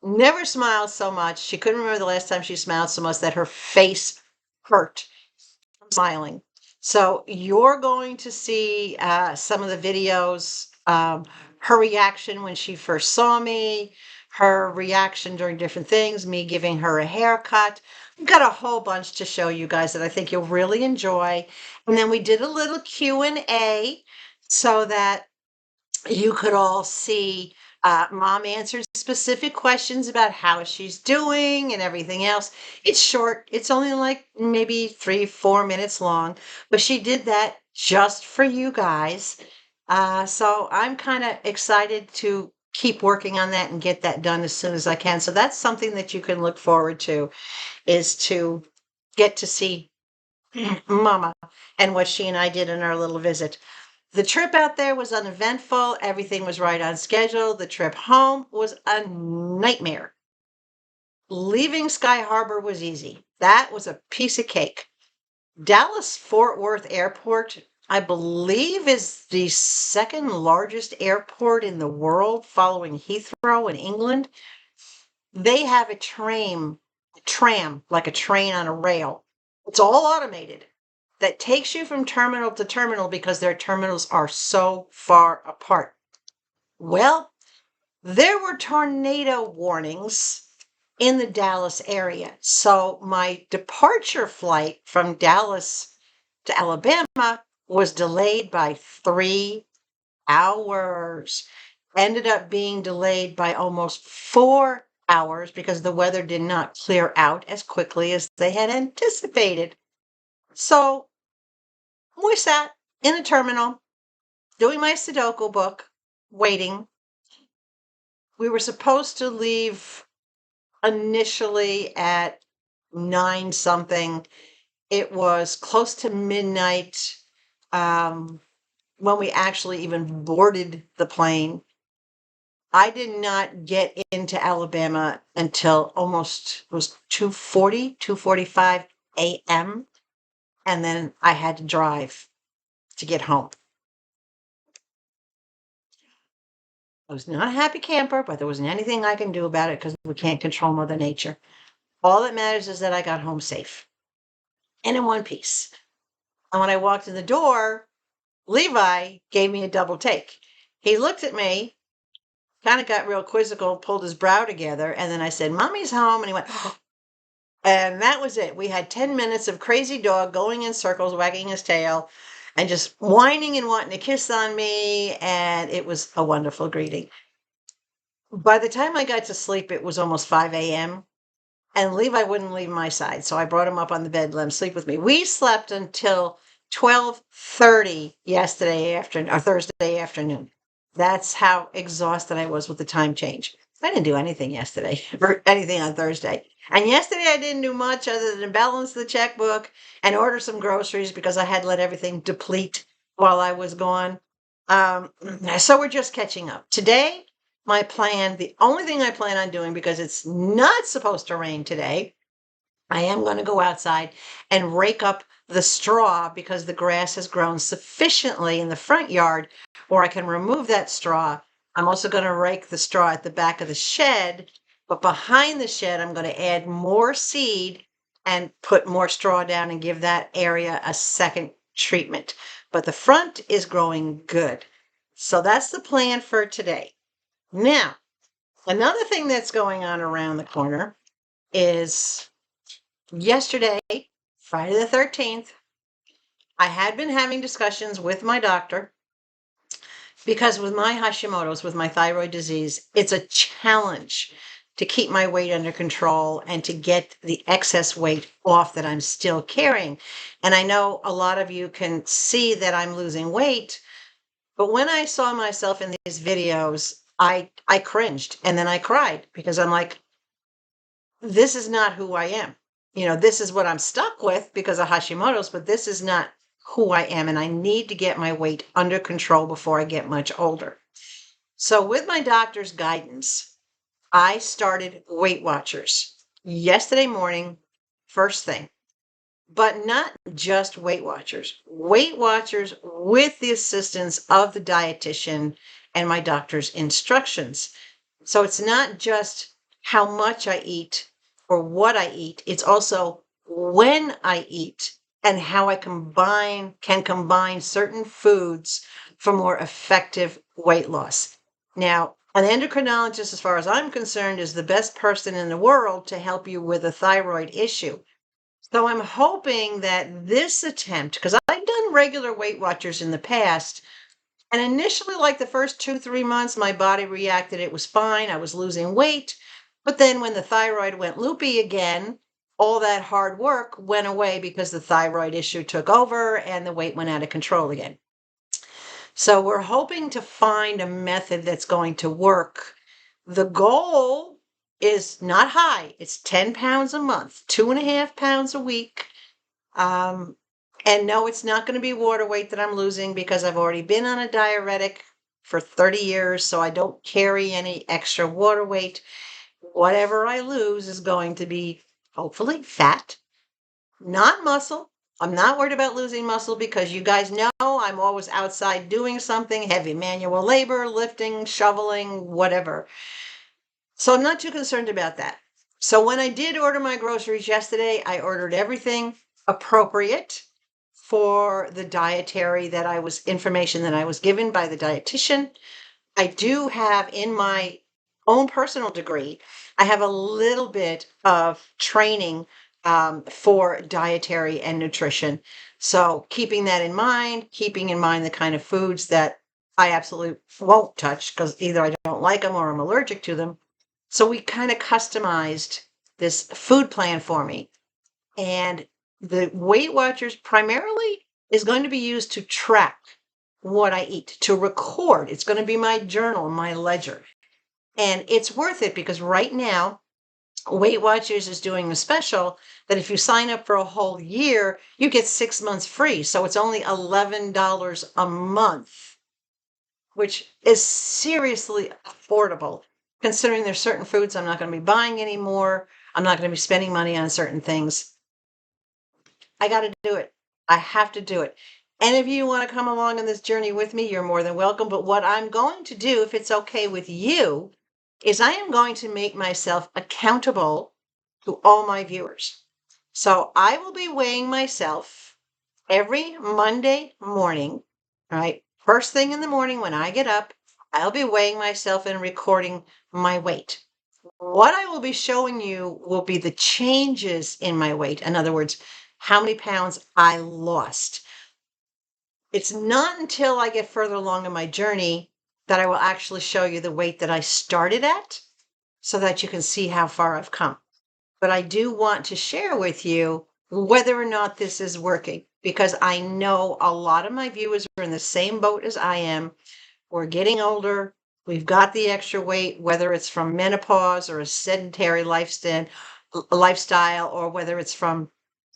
never smiled so much. She couldn't remember the last time she smiled so much that her face hurt from smiling. So you're going to see some of the videos, her reaction when she first saw me, her reaction during different things, me giving her a haircut. We've got a whole bunch to show you guys that I think you'll really enjoy. And then we did a little Q&A so that you could all see Mom answered specific questions about how she's doing and everything else. It's short. It's only like maybe 3, 4 minutes long, but she did that just for you guys. So I'm kind of excited to keep working on that and get that done as soon as I can. So that's something that you can look forward to, is to get to see Mama and what she and I did in our little visit. The trip out there was uneventful. Everything was right on schedule. The trip home was a nightmare. Leaving Sky Harbor was easy. That was a piece of cake. Dallas Fort Worth Airport, I believe, is the second largest airport in the world, following Heathrow in England. They have a tram, like a train on a rail. It's all automated, that takes you from terminal to terminal because their terminals are so far apart. Well, there were tornado warnings in the Dallas area. So my departure flight from Dallas to Alabama was delayed by 3 hours. Ended up being delayed by almost 4 hours because the weather did not clear out as quickly as they had anticipated. So we sat in a terminal doing my Sudoku book, waiting. We were supposed to leave initially at 9 something. It was close to midnight when we actually even boarded the plane. I did not get into Alabama until almost, it was 2:45 a.m. And then I had to drive to get home. I was not a happy camper, but there wasn't anything I can do about it because we can't control Mother Nature. All that matters is that I got home safe and in one piece. And when I walked in the door, Levi gave me a double take. He looked at me, kind of got real quizzical, pulled his brow together, and then I said, "Mommy's home." And he went, "Oh." And that was it. We had 10 minutes of crazy dog going in circles, wagging his tail, and just whining and wanting to kiss on me. And it was a wonderful greeting. By the time I got to sleep, it was almost 5 a.m. And Levi wouldn't leave my side. So I brought him up on the bed, let him sleep with me. We slept until 12:30 yesterday afternoon, or Thursday afternoon. That's how exhausted I was with the time change. I didn't do anything yesterday or anything on Thursday. And yesterday I didn't do much other than balance the checkbook and order some groceries because I had let everything deplete while I was gone. So we're just catching up. Today, my plan, the only thing I plan on doing, because it's not supposed to rain today, I am going to go outside and rake up the straw because the grass has grown sufficiently in the front yard where I can remove that straw. I'm also going to rake the straw at the back of the shed, but behind the shed, I'm going to add more seed and put more straw down and give that area a second treatment. But the front is growing good. So that's the plan for today. Now, another thing that's going on around the corner is yesterday, Friday the 13th, I had been having discussions with my doctor because with my Hashimoto's, with my thyroid disease, it's a challenge to keep my weight under control and to get the excess weight off that I'm still carrying. And I know a lot of you can see that I'm losing weight, but when I saw myself in these videos, I cringed and then I cried because I'm like, this is not who I am. This is what I'm stuck with because of Hashimoto's, but this is not who I am. And I need to get my weight under control before I get much older. So with my doctor's guidance, I started Weight Watchers yesterday morning, first thing. But not just Weight Watchers. Weight Watchers with the assistance of the dietitian and my doctor's instructions. So it's not just how much I eat or what I eat. It's also when I eat and how I can combine certain foods for more effective weight loss. Now, an endocrinologist, as far as I'm concerned, is the best person in the world to help you with a thyroid issue. So I'm hoping that this attempt, because I've done regular Weight Watchers in the past, And initially, like the first 2, 3 months, my body reacted. It was fine. I was losing weight. But then when the thyroid went loopy again, all that hard work went away because the thyroid issue took over and the weight went out of control again. So we're hoping to find a method that's going to work. The goal is not high. It's 10 pounds a month, 2.5 pounds a week. And no, it's not going to be water weight that I'm losing because I've already been on a diuretic for 30 years, so I don't carry any extra water weight. Whatever I lose is going to be hopefully fat, not muscle. I'm not worried about losing muscle because you guys know I'm always outside doing something, heavy manual labor, lifting, shoveling, whatever. So I'm not too concerned about that. So when I did order my groceries yesterday, I ordered everything appropriate for the dietary information that I was given by the dietitian. I do have in my own personal degree, I have a little bit of training for dietary and nutrition. So keeping that in mind, keeping in mind the kind of foods that I absolutely won't touch because either I don't like them or I'm allergic to them. So we kind of customized this food plan for me. And the Weight Watchers primarily is going to be used to track what I eat, to record. It's going to be my journal, my ledger. And it's worth it because right now, Weight Watchers is doing a special that if you sign up for a whole year, you get 6 months free. So it's only $11 a month, which is seriously affordable considering there's certain foods I'm not going to be buying anymore. I'm not going to be spending money on certain things. I got to do it. I have to do it. Any of you want to come along on this journey with me, you're more than welcome. But what I'm going to do, if it's okay with you, is I am going to make myself accountable to all my viewers. So I will be weighing myself every Monday morning, right? First thing in the morning when I get up, I'll be weighing myself and recording my weight. What I will be showing you will be the changes in my weight. In other words, how many pounds I lost. It's not until I get further along in my journey that I will actually show you the weight that I started at so that you can see how far I've come. But I do want to share with you whether or not this is working because I know a lot of my viewers are in the same boat as I am. We're getting older. We've got the extra weight, whether it's from menopause or a sedentary lifestyle, or whether it's from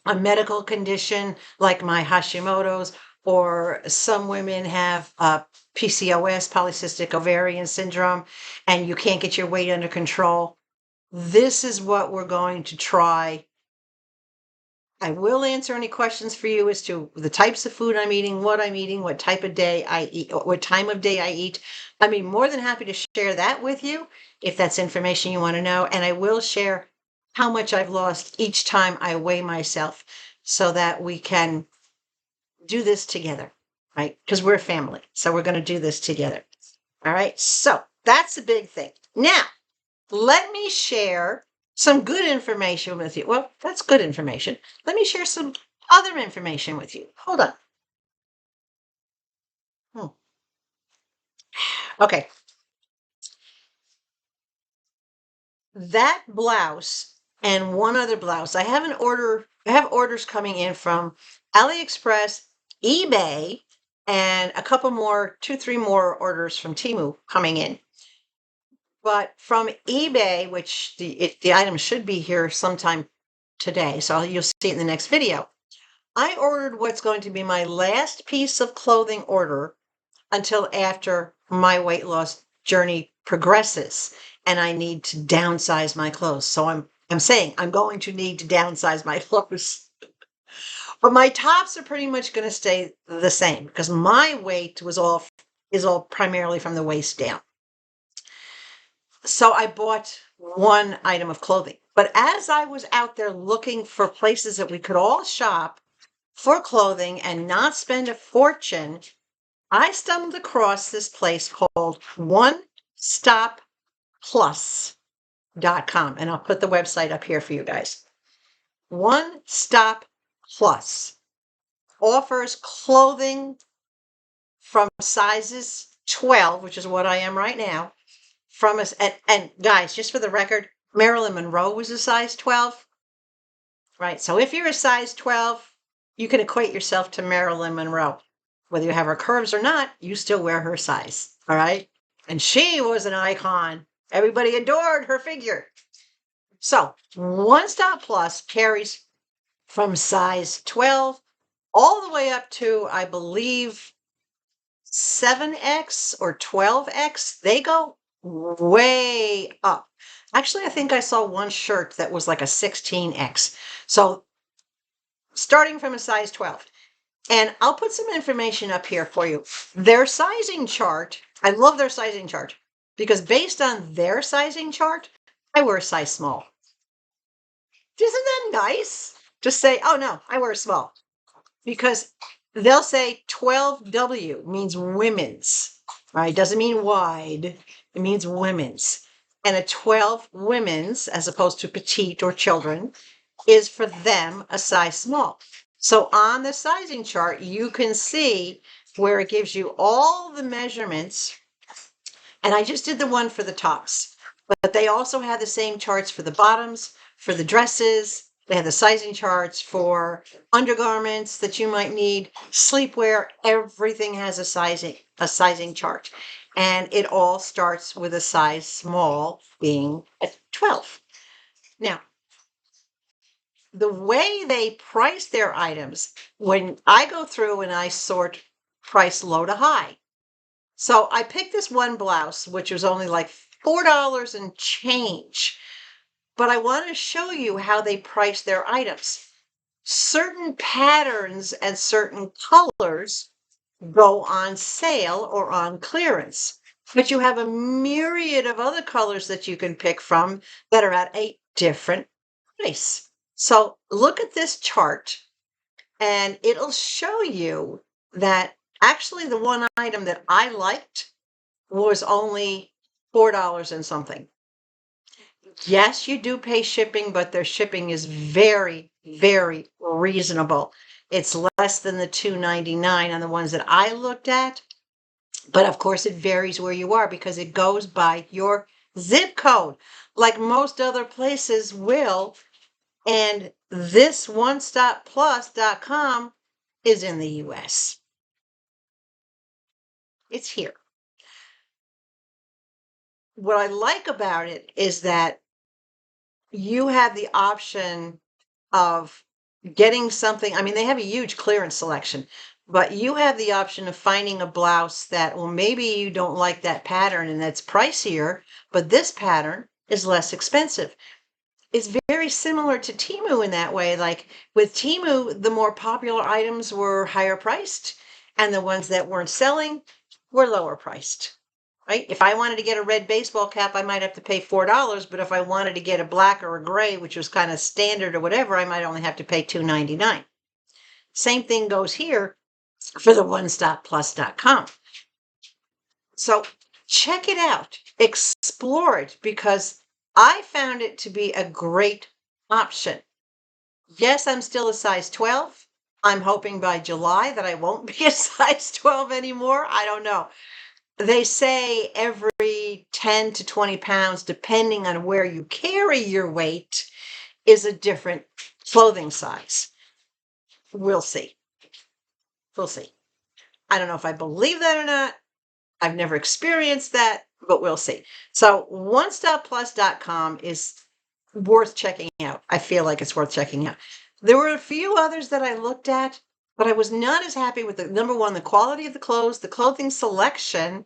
a medical condition like my Hashimoto's, or some women have PCOS, polycystic ovarian syndrome, and you can't get your weight under control. This is what we're going to try. I will answer any questions for you as to the types of food I'm eating, what type of day I eat, what time of day I eat. I'd be more than happy to share that with you if that's information you want to know. And I will share how much I've lost each time I weigh myself so that we can do this together, right? Because we're a family. So we're going to do this together. All right. So that's the big thing. Now, let me share some good information with you. Well, that's good information. Let me share some other information with you. Hold on. Okay. That blouse and one other blouse. I have orders coming in from AliExpress, eBay, and a couple more, 2, 3 more orders from TEMU coming in. But from eBay, which the item should be here sometime today, so you'll see it in the next video. I ordered what's going to be my last piece of clothing order until after my weight loss journey progresses and I need to downsize my clothes. So I'm saying I'm going to need to downsize my clothes. But my tops are pretty much going to stay the same because my weight is all primarily from the waist down. So I bought one item of clothing. But as I was out there looking for places that we could all shop for clothing and not spend a fortune, I stumbled across this place called OneStopPlus.com. And I'll put the website up here for you guys. One Stop Plus offers clothing from sizes 12, which is what I am right now, from us. And guys, just for the record, Marilyn Monroe was a size 12, right? So if you're a size 12, you can equate yourself to Marilyn Monroe. Whether you have her curves or not, you still wear her size, all right? And she was an icon. Everybody adored her figure. So One Stop Plus carries from size 12 all the way up to, I believe, 7X or 12X. They go way up. Actually, I think I saw one shirt that was like a 16X. So starting from a size 12. And I'll put some information up here for you. Their sizing chart, I love their sizing chart because based on their sizing chart, I wear a size small. Isn't that nice? Just say, oh no, I wear a small. Because they'll say 12W means women's, right? Doesn't mean wide, it means women's. And a 12 women's, as opposed to petite or children, is for them a size small. So on the sizing chart, you can see where it gives you all the measurements. And I just did the one for the tops, but they also have the same charts for the bottoms, for the dresses. They have the sizing charts for undergarments that you might need, sleepwear. Everything has a sizing chart. And it all starts with a size small being a 12. Now, the way they price their items, when I go through and I sort price low to high. So I picked this one blouse, which was only like $4 and change. But I want to show you how they price their items. Certain patterns and certain colors go on sale or on clearance. But you have a myriad of other colors that you can pick from that are at a different price. So look at this chart and it'll show you that actually the one item that I liked was only $4 and something. Yes, you do pay shipping, but their shipping is very, very reasonable. It's less than the $2.99 on the ones that I looked at. But of course, it varies where you are because it goes by your zip code, like most other places will. And this onestopplus.com is in the US. It's here. What I like about it is that you have the option of getting something. I mean, they have a huge clearance selection, but you have the option of finding a blouse that, well, maybe you don't like that pattern and that's pricier, but this pattern is less expensive. It's very similar to Temu in that way. Like with Temu, the more popular items were higher priced and the ones that weren't selling were lower priced. Right? If I wanted to get a red baseball cap, I might have to pay $4, but if I wanted to get a black or a gray, which was kind of standard or whatever, I might only have to pay $2.99. Same thing goes here for the onestopplus.com. So check it out, explore it, because I found it to be a great option. Yes, I'm still a size 12. I'm hoping by July that I won't be a size 12 anymore. I don't know. They say every 10 to 20 pounds, depending on where you carry your weight, is a different clothing size. We'll see. We'll see. I don't know if I believe that or not. I've never experienced that, but we'll see. So onestopplus.com is worth checking out. I feel like it's worth checking out. There were a few others that I looked at, but I was not as happy with the number one, the quality of the clothes, the clothing selection,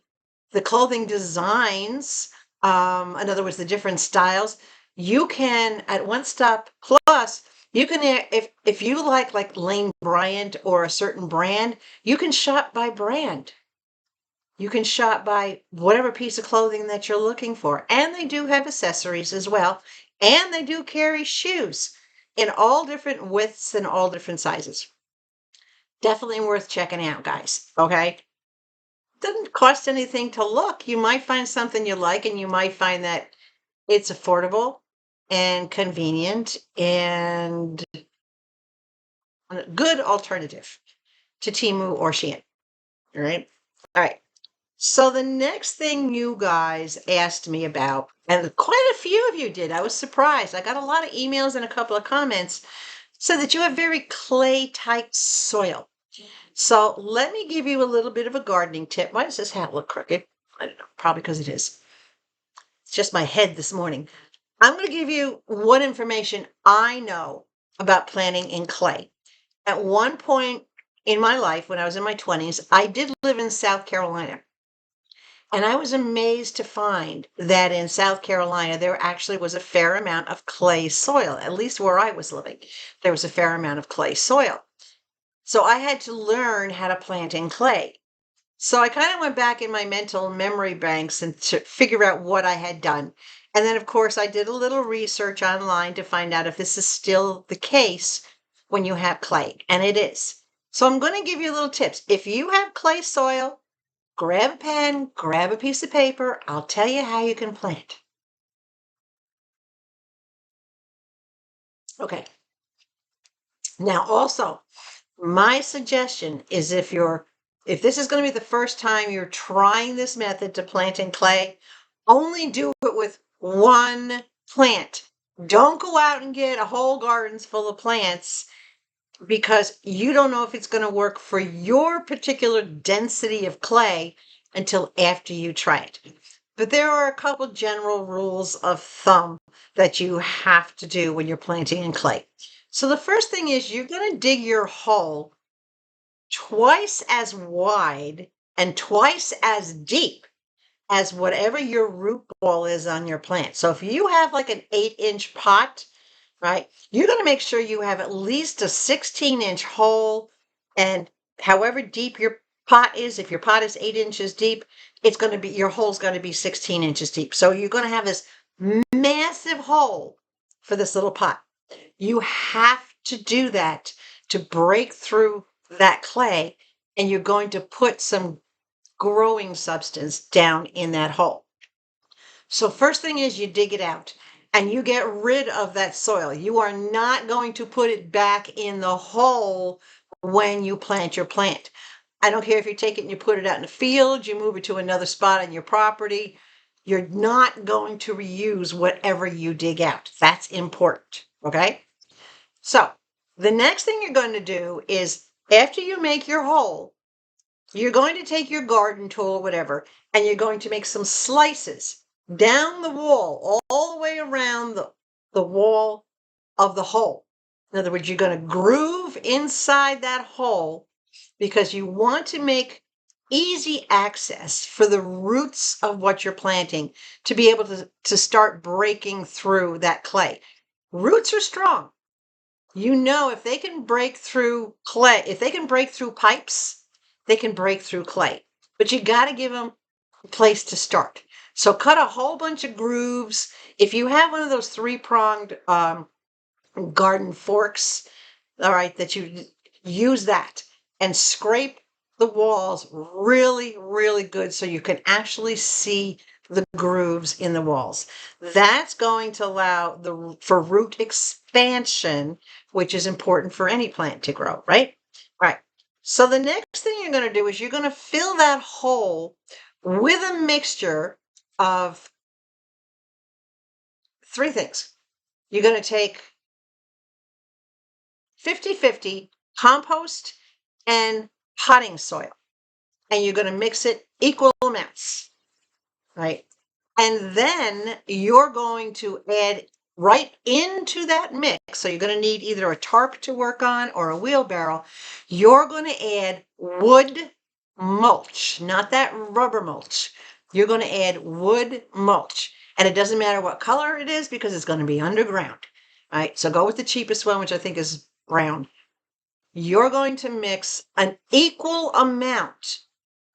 the clothing designs, in other words, the different styles. You can, at One Stop Plus, you can, if you like Lane Bryant or a certain brand, you can shop by brand. You can shop by whatever piece of clothing that you're looking for. And they do have accessories as well. And they do carry shoes in all different widths and all different sizes. Definitely worth checking out, guys. Okay? Doesn't cost anything to look. You might find something you like, and you might find that it's affordable and convenient and a good alternative to Temu or Shein. All right. All right. So the next thing you guys asked me about, and quite a few of you did, I was surprised. I got a lot of emails and a couple of comments, said that you have very clay type soil. So let me give you a little bit of a gardening tip. Why does this hat look crooked? I don't know, probably because it is. It's just my head this morning. I'm going to give you what information I know about planting in clay. At one point in my life, when I was in my 20s, I did live in South Carolina. And I was amazed to find that in South Carolina, there actually was a fair amount of clay soil, at least where I was living. There was a fair amount of clay soil. So I had to learn how to plant in clay. So I kind of went back in my mental memory banks and to figure out what I had done. And then, of course, I did a little research online to find out if this is still the case when you have clay. And it is. So I'm going to give you little tips. If you have clay soil, grab a pen, grab a piece of paper. I'll tell you how you can plant. Okay. Now, also, my suggestion is if this is going to be the first time you're trying this method to plant in clay, only do it with one plant. Don't go out and get a whole gardens full of plants because you don't know if it's going to work for your particular density of clay until after you try it. But there are a couple general rules of thumb that you have to do when you're planting in clay. So the first thing is you're going to dig your hole twice as wide and twice as deep as whatever your root ball is on your plant. So if you have like an 8-inch pot, right, you're going to make sure you have at least a 16-inch hole. And however deep your pot is, if your pot is 8 inches deep, it's going to be, your hole's going to be 16 inches deep. So you're going to have this massive hole for this little pot. You have to do that to break through that clay, and you're going to put some growing substance down in that hole. So first thing is you dig it out and you get rid of that soil. You are not going to put it back in the hole when you plant your plant. I don't care if you take it and you put it out in the field, you move it to another spot on your property. You're not going to reuse whatever you dig out. That's important, okay? So the next thing you're going to do is after you make your hole, you're going to take your garden tool or whatever, and you're going to make some slices down the wall, all the way around the wall of the hole. In other words, you're going to groove inside that hole because you want to make easy access for the roots of what you're planting to be able to start breaking through that clay. Roots are strong. You know, if they can break through clay, if they can break through pipes, they can break through clay. But you got to give them a place to start. So cut a whole bunch of grooves. If you have one of those three-pronged garden forks, all right, that you use that and scrape the walls really, really good so you can actually see the grooves in the walls. That's going to allow for root expansion, which is important for any plant to grow, right? Right. So the next thing you're going to do is you're going to fill that hole with a mixture of three things. You're going to take 50-50 compost and potting soil, and you're going to mix it equal amounts, right? And then you're going to add right into that mix. So you're going to need either a tarp to work on or a wheelbarrow. You're going to add wood mulch, not that rubber mulch. You're going to add wood mulch. And it doesn't matter what color it is because it's going to be underground, right? So go with the cheapest one, which I think is brown. You're going to mix an equal amount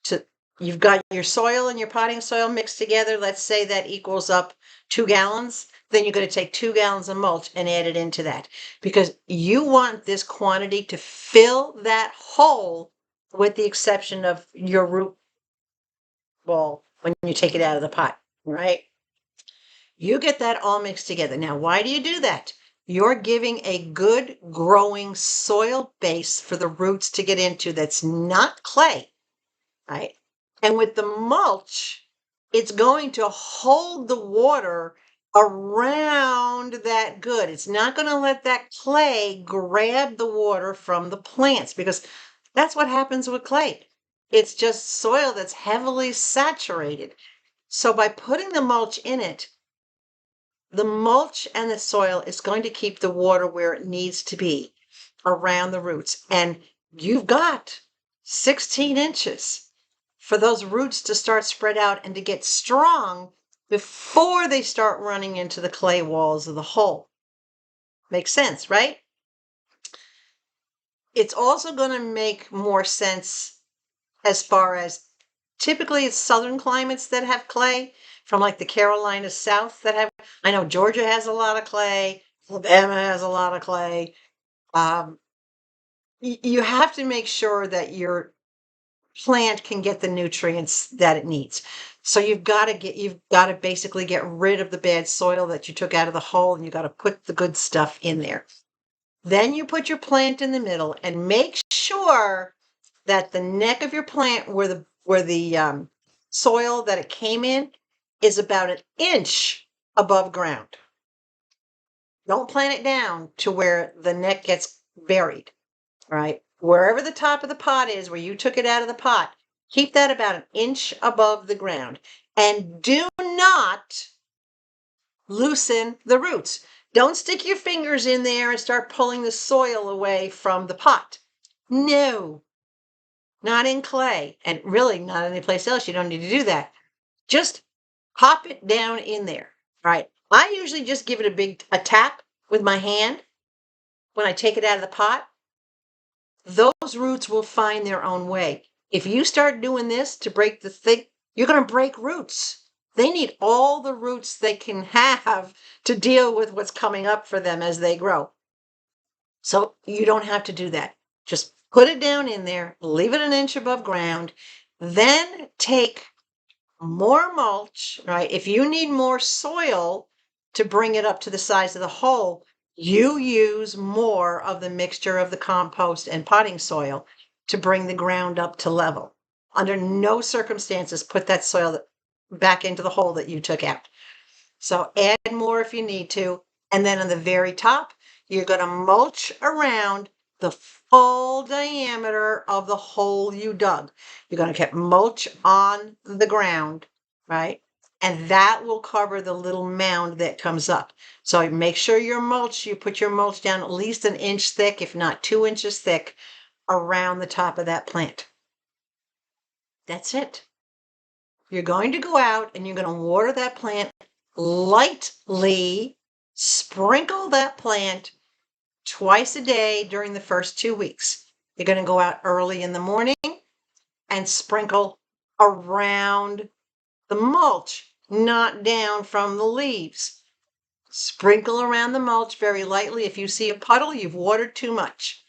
to, you've got your soil and your potting soil mixed together. Let's say that equals up 2 gallons. Then you're going to take 2 gallons of mulch and add it into that because you want this quantity to fill that hole with the exception of your root ball when you take it out of the pot, right? You get that all mixed together. Now, why do you do that? You're giving a good growing soil base for the roots to get into that's not clay, right? And with the mulch, it's going to hold the water around that good. It's not going to let that clay grab the water from the plants, because that's what happens with clay. It's just soil that's heavily saturated. So by putting the mulch in it, the mulch and the soil is going to keep the water where it needs to be around the roots. And you've got 16 inches for those roots to start spread out and to get strong before they start running into the clay walls of the hole. Makes sense, right? It's also going to make more sense as far as typically it's southern climates that have clay, from like the Carolinas south that have, I know Georgia has a lot of clay, Alabama has a lot of clay. You have to make sure that your plant can get the nutrients that it needs. So you've got to basically get rid of the bad soil that you took out of the hole, and you got to put the good stuff in there. Then you put your plant in the middle and make sure that the neck of your plant, where the soil that it came in, is about an inch above ground. Don't plant it down to where the neck gets buried. Right? Wherever the top of the pot is, where you took it out of the pot, keep that about an inch above the ground. And do not loosen the roots. Don't stick your fingers in there and start pulling the soil away from the pot. No, not in clay, and really not any place else. You don't need to do that. Just pop it down in there. All right. I usually just give it a tap with my hand when I take it out of the pot. Those roots will find their own way. If you start doing this to break the thing, you're going to break roots. They need all the roots they can have to deal with what's coming up for them as they grow. So you don't have to do that. Just put it down in there, leave it an inch above ground, then take more mulch, right? If you need more soil to bring it up to the size of the hole, you use more of the mixture of the compost and potting soil to bring the ground up to level. Under no circumstances put that soil back into the hole that you took out. So add more if you need to. And then on the very top, you're going to mulch around the full diameter of the hole you dug. You're going to get mulch on the ground, right? And that will cover the little mound that comes up. So make sure you put your mulch down at least an inch thick, if not 2 inches thick, around the top of that plant. That's it. You're going to go out and you're going to water that plant lightly. Sprinkle that plant twice a day during the first 2 weeks. You're going to go out early in the morning and sprinkle around the mulch, not down from the leaves. Sprinkle around the mulch very lightly. If you see a puddle, you've watered too much.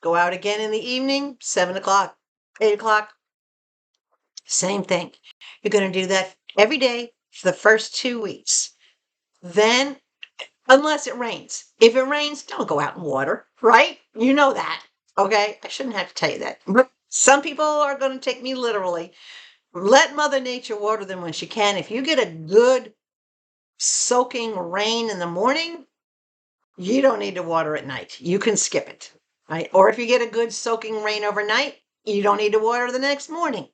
Go out again in the evening, 7 o'clock, 8 o'clock. Same thing. You're going to do that every day for the first 2 weeks. Then, unless it rains. If it rains, don't go out and water, right? You know that, okay? I shouldn't have to tell you that. But some people are going to take me literally. Let Mother Nature water them when she can. If you get a good soaking rain in the morning, you don't need to water at night. You can skip it, right? Or if you get a good soaking rain overnight, you don't need to water the next morning.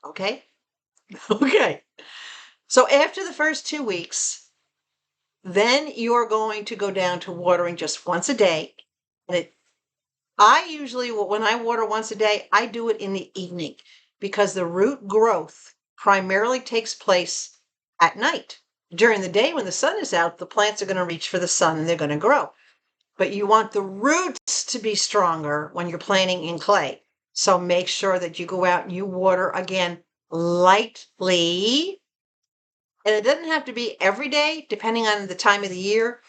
Okay? Okay. So after the first 2 weeks, then you're going to go down to watering just once a day. And I usually, when I water once a day, I do it in the evening because the root growth primarily takes place at night. During the day, when the sun is out, the plants are going to reach for the sun and they're going to grow. But you want the roots to be stronger when you're planting in clay. So make sure that you go out and you water again lightly. And it doesn't have to be every day, depending on the time of the year,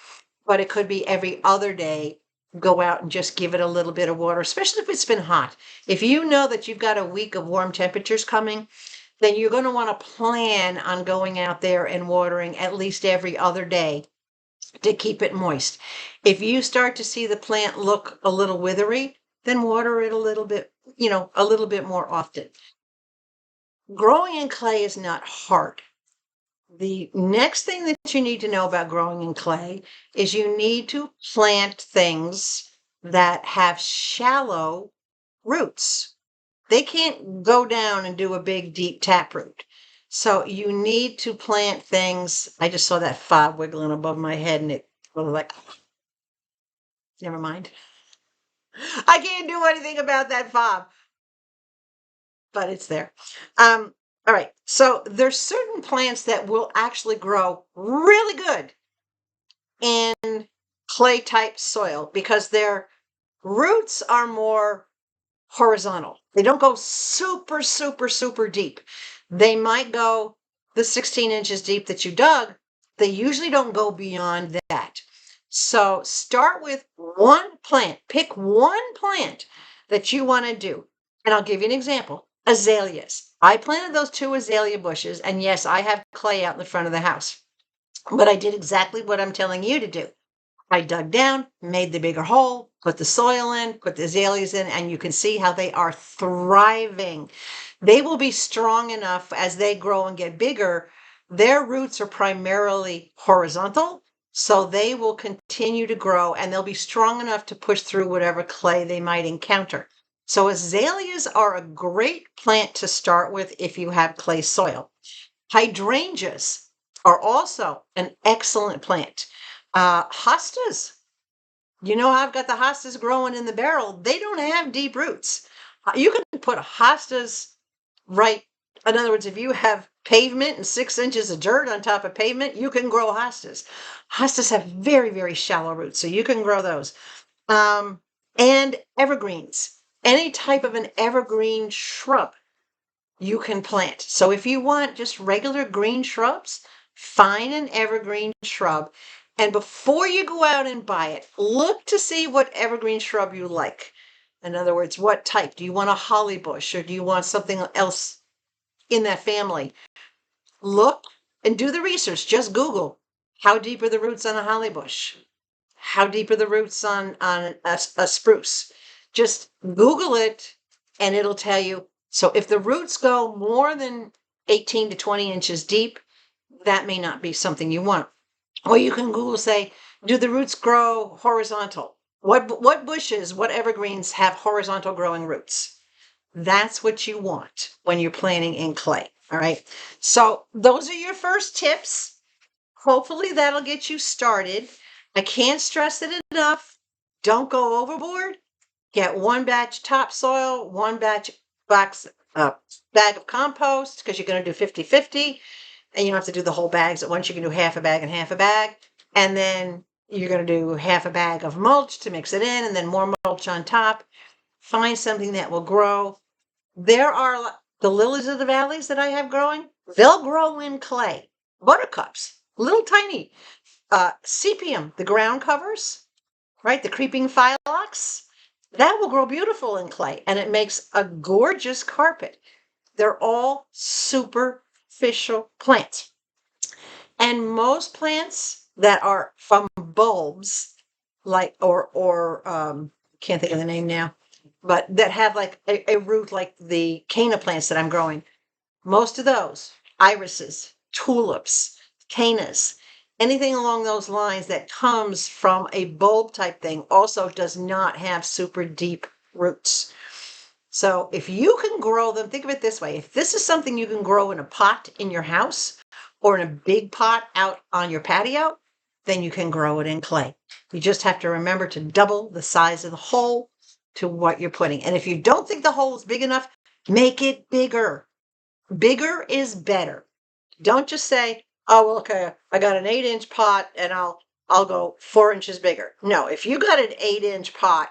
but it could be every other day. Go out and just give it a little bit of water, especially if it's been hot. If you know that you've got a week of warm temperatures coming, then you're going to want to plan on going out there and watering at least every other day to keep it moist. If you start to see the plant look a little withery, then water it a little bit a little bit more often. Growing in clay is not hard. The next thing that you need to know about growing in clay is you need to plant things that have shallow roots. They can't go down and do a big, deep taproot. So you need to plant things. I just saw that fob wiggling above my head and it was like, never mind. I can't do anything about that fob, but it's there. All right. So there's certain plants that will actually grow really good in clay type soil because their roots are more horizontal. They don't go super, super, super deep. They might go the 16 inches deep that you dug. They usually don't go beyond that. So start with one plant. Pick one plant that you want to do. And I'll give you an example. Azaleas. I planted those 2 azalea bushes, and yes, I have clay out in the front of the house. But I did exactly what I'm telling you to do. I dug down, made the bigger hole, put the soil in, put the azaleas in, and you can see how they are thriving. They will be strong enough as they grow and get bigger. Their roots are primarily horizontal, so they will continue to grow and they'll be strong enough to push through whatever clay they might encounter. So azaleas are a great plant to start with if you have clay soil. Hydrangeas are also an excellent plant. Hostas, I've got the hostas growing in the barrel. They don't have deep roots. You can put hostas right. In other words, if you have pavement and 6 inches of dirt on top of pavement, you can grow hostas. Hostas have very, very shallow roots, so you can grow those. And evergreens, any type of an evergreen shrub you can plant. So if you want just regular green shrubs, find an evergreen shrub. And before you go out and buy it, look to see what evergreen shrub you like. In other words, what type? Do you want a holly bush or do you want something else in that family? Look and do the research. Just Google, how deep are the roots on a holly bush? How deep are the roots on a spruce? Just Google it and it'll tell you. So if the roots go more than 18 to 20 inches deep, that may not be something you want. Or you can Google, say, do the roots grow horizontal? What bushes, what evergreens have horizontal growing roots? That's what you want when you're planting in clay. All right. So those are your first tips. Hopefully that'll get you started. I can't stress it enough. Don't go overboard. Get one batch topsoil, one batch bag of compost, because you're going to do 50-50. And you don't have to do the whole bags at once. You can do half a bag and half a bag. And then you're going to do half a bag of mulch to mix it in, and then more mulch on top. Find something that will grow. There are the lilies of the valleys that I have growing. They'll grow in clay. Buttercups, little tiny. Sepium, the ground covers, right? The creeping phyllox, that will grow beautiful in clay and it makes a gorgeous carpet. They're all superficial plants. And most plants that are from bulbs, like, can't think of the name now, but that have like a root like the canna plants that I'm growing, most of those, irises, tulips, cannas, anything along those lines that comes from a bulb type thing also does not have super deep roots. So if you can grow them, think of it this way. If this is something you can grow in a pot in your house or in a big pot out on your patio, then you can grow it in clay. You just have to remember to double the size of the hole to what you're putting. And if you don't think the hole is big enough, make it bigger. Bigger is better. Don't just say, oh, well, okay, I got an 8-inch pot and I'll go 4 inches bigger. No, if you got an 8-inch pot,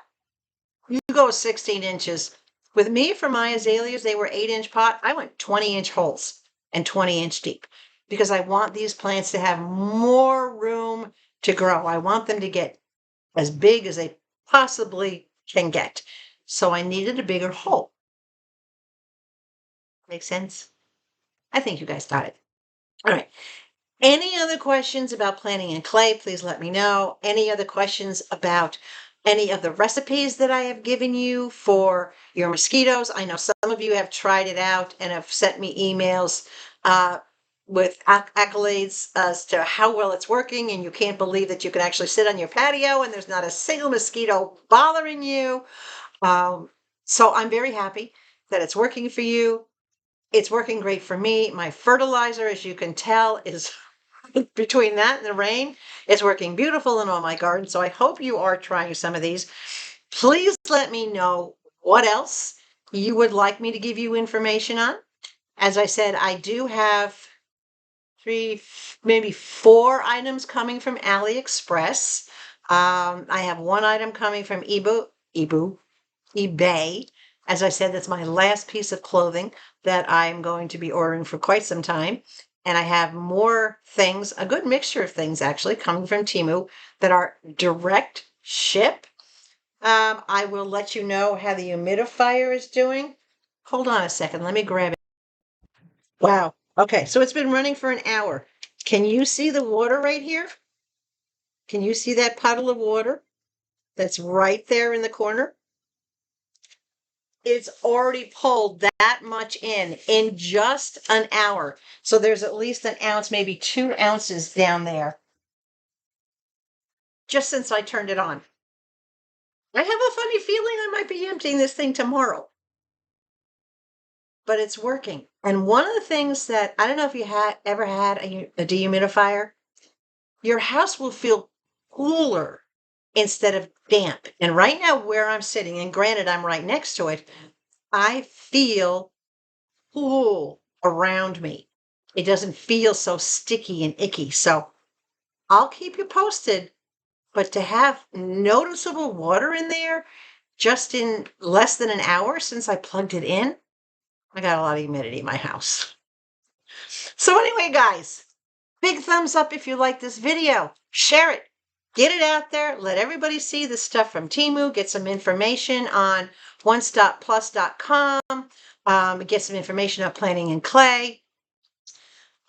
you go 16 inches. With me, for my azaleas, they were 8-inch pot. I went 20-inch holes and 20-inch deep because I want these plants to have more room to grow. I want them to get as big as they possibly can get. So I needed a bigger hole. Make sense? I think you guys got it. All right. Any other questions about planting in clay, please let me know. Any other questions about any of the recipes that I have given you for your mosquitoes. I know some of you have tried it out and have sent me emails with accolades as to how well it's working, and you can't believe that you can actually sit on your patio and there's not a single mosquito bothering you. So I'm very happy that it's working for you. It's working great for me. My fertilizer, as you can tell, is between that and the rain, is working beautiful in all my gardens. So I hope you are trying some of these. Please let me know what else you would like me to give you information on. As I said, I do have 3, maybe 4 items coming from AliExpress. I have 1 item coming from eBay. As I said, that's my last piece of clothing that I'm going to be ordering for quite some time. And I have more things, a good mixture of things actually, coming from TEMU that are direct ship. I will let you know how the humidifier is doing. Hold on a second, let me grab it. Wow. Okay, so it's been running for an hour. Can you see the water right here? Can you see that puddle of water that's right there in the corner? It's already pulled that much in just an hour. So there's at least an ounce, maybe 2 ounces down there, just since I turned it on. I have a funny feeling I might be emptying this thing tomorrow, but it's working. And one of the things that, I don't know if you ever had a dehumidifier, your house will feel cooler instead of damp. And right now where I'm sitting, and granted I'm right next to it, I feel cool around me. It doesn't feel so sticky and icky. So I'll keep you posted. But to have noticeable water in there just in less than an hour since I plugged it in, I got a lot of humidity in my house. So anyway, guys, big thumbs up if you like this video. Share it. Get it out there. Let everybody see the stuff from TEMU. Get some information on onestopplus.com. Get some information on planting in clay.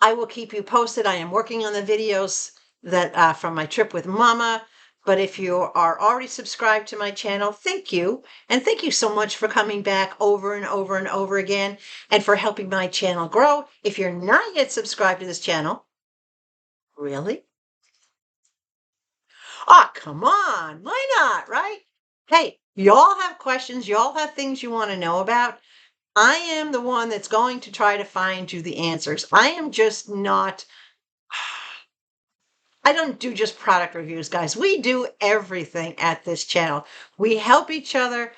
I will keep you posted. I am working on the videos that from my trip with Mama. But if you are already subscribed to my channel, thank you. And thank you so much for coming back over and over and over again and for helping my channel grow. If you're not yet subscribed to this channel, really? Ah, come on. Why not, right? Hey, y'all have questions. Y'all have things you want to know about. I am the one that's going to try to find you the answers. I am just not... I don't do just product reviews, guys. We do everything at this channel. We help each other.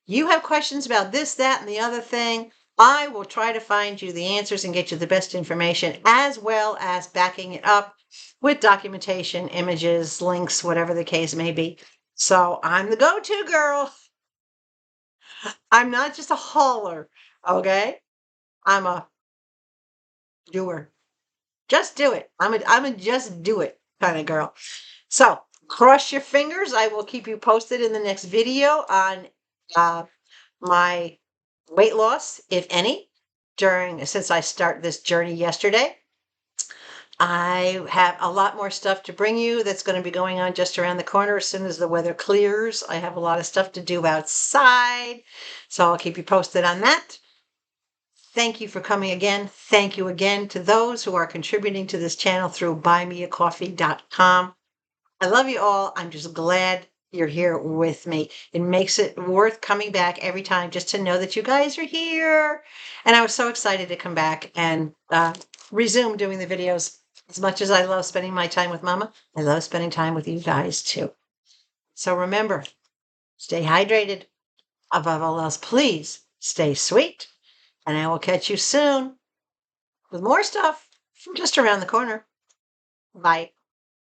You have questions about this, that, and the other thing. I will try to find you the answers and get you the best information, as well as backing it up with documentation, images, links, whatever the case may be. So I'm the go-to girl. I'm not just a hauler, okay? I'm a doer. Just do it. I'm a just do it kind of girl. So cross your fingers. I will keep you posted in the next video on my weight loss, if any, since I start this journey yesterday. I have a lot more stuff to bring you that's going to be going on just around the corner as soon as the weather clears. I have a lot of stuff to do outside, so I'll keep you posted on that. Thank you for coming again. Thank you again to those who are contributing to this channel through buymeacoffee.com. I love you all. I'm just glad you're here with me. It makes it worth coming back every time just to know that you guys are here. And I was so excited to come back and resume doing the videos. As much as I love spending my time with Mama, I love spending time with you guys too. So remember, stay hydrated. Above all else, please stay sweet. And I will catch you soon with more stuff from just around the corner. Bye.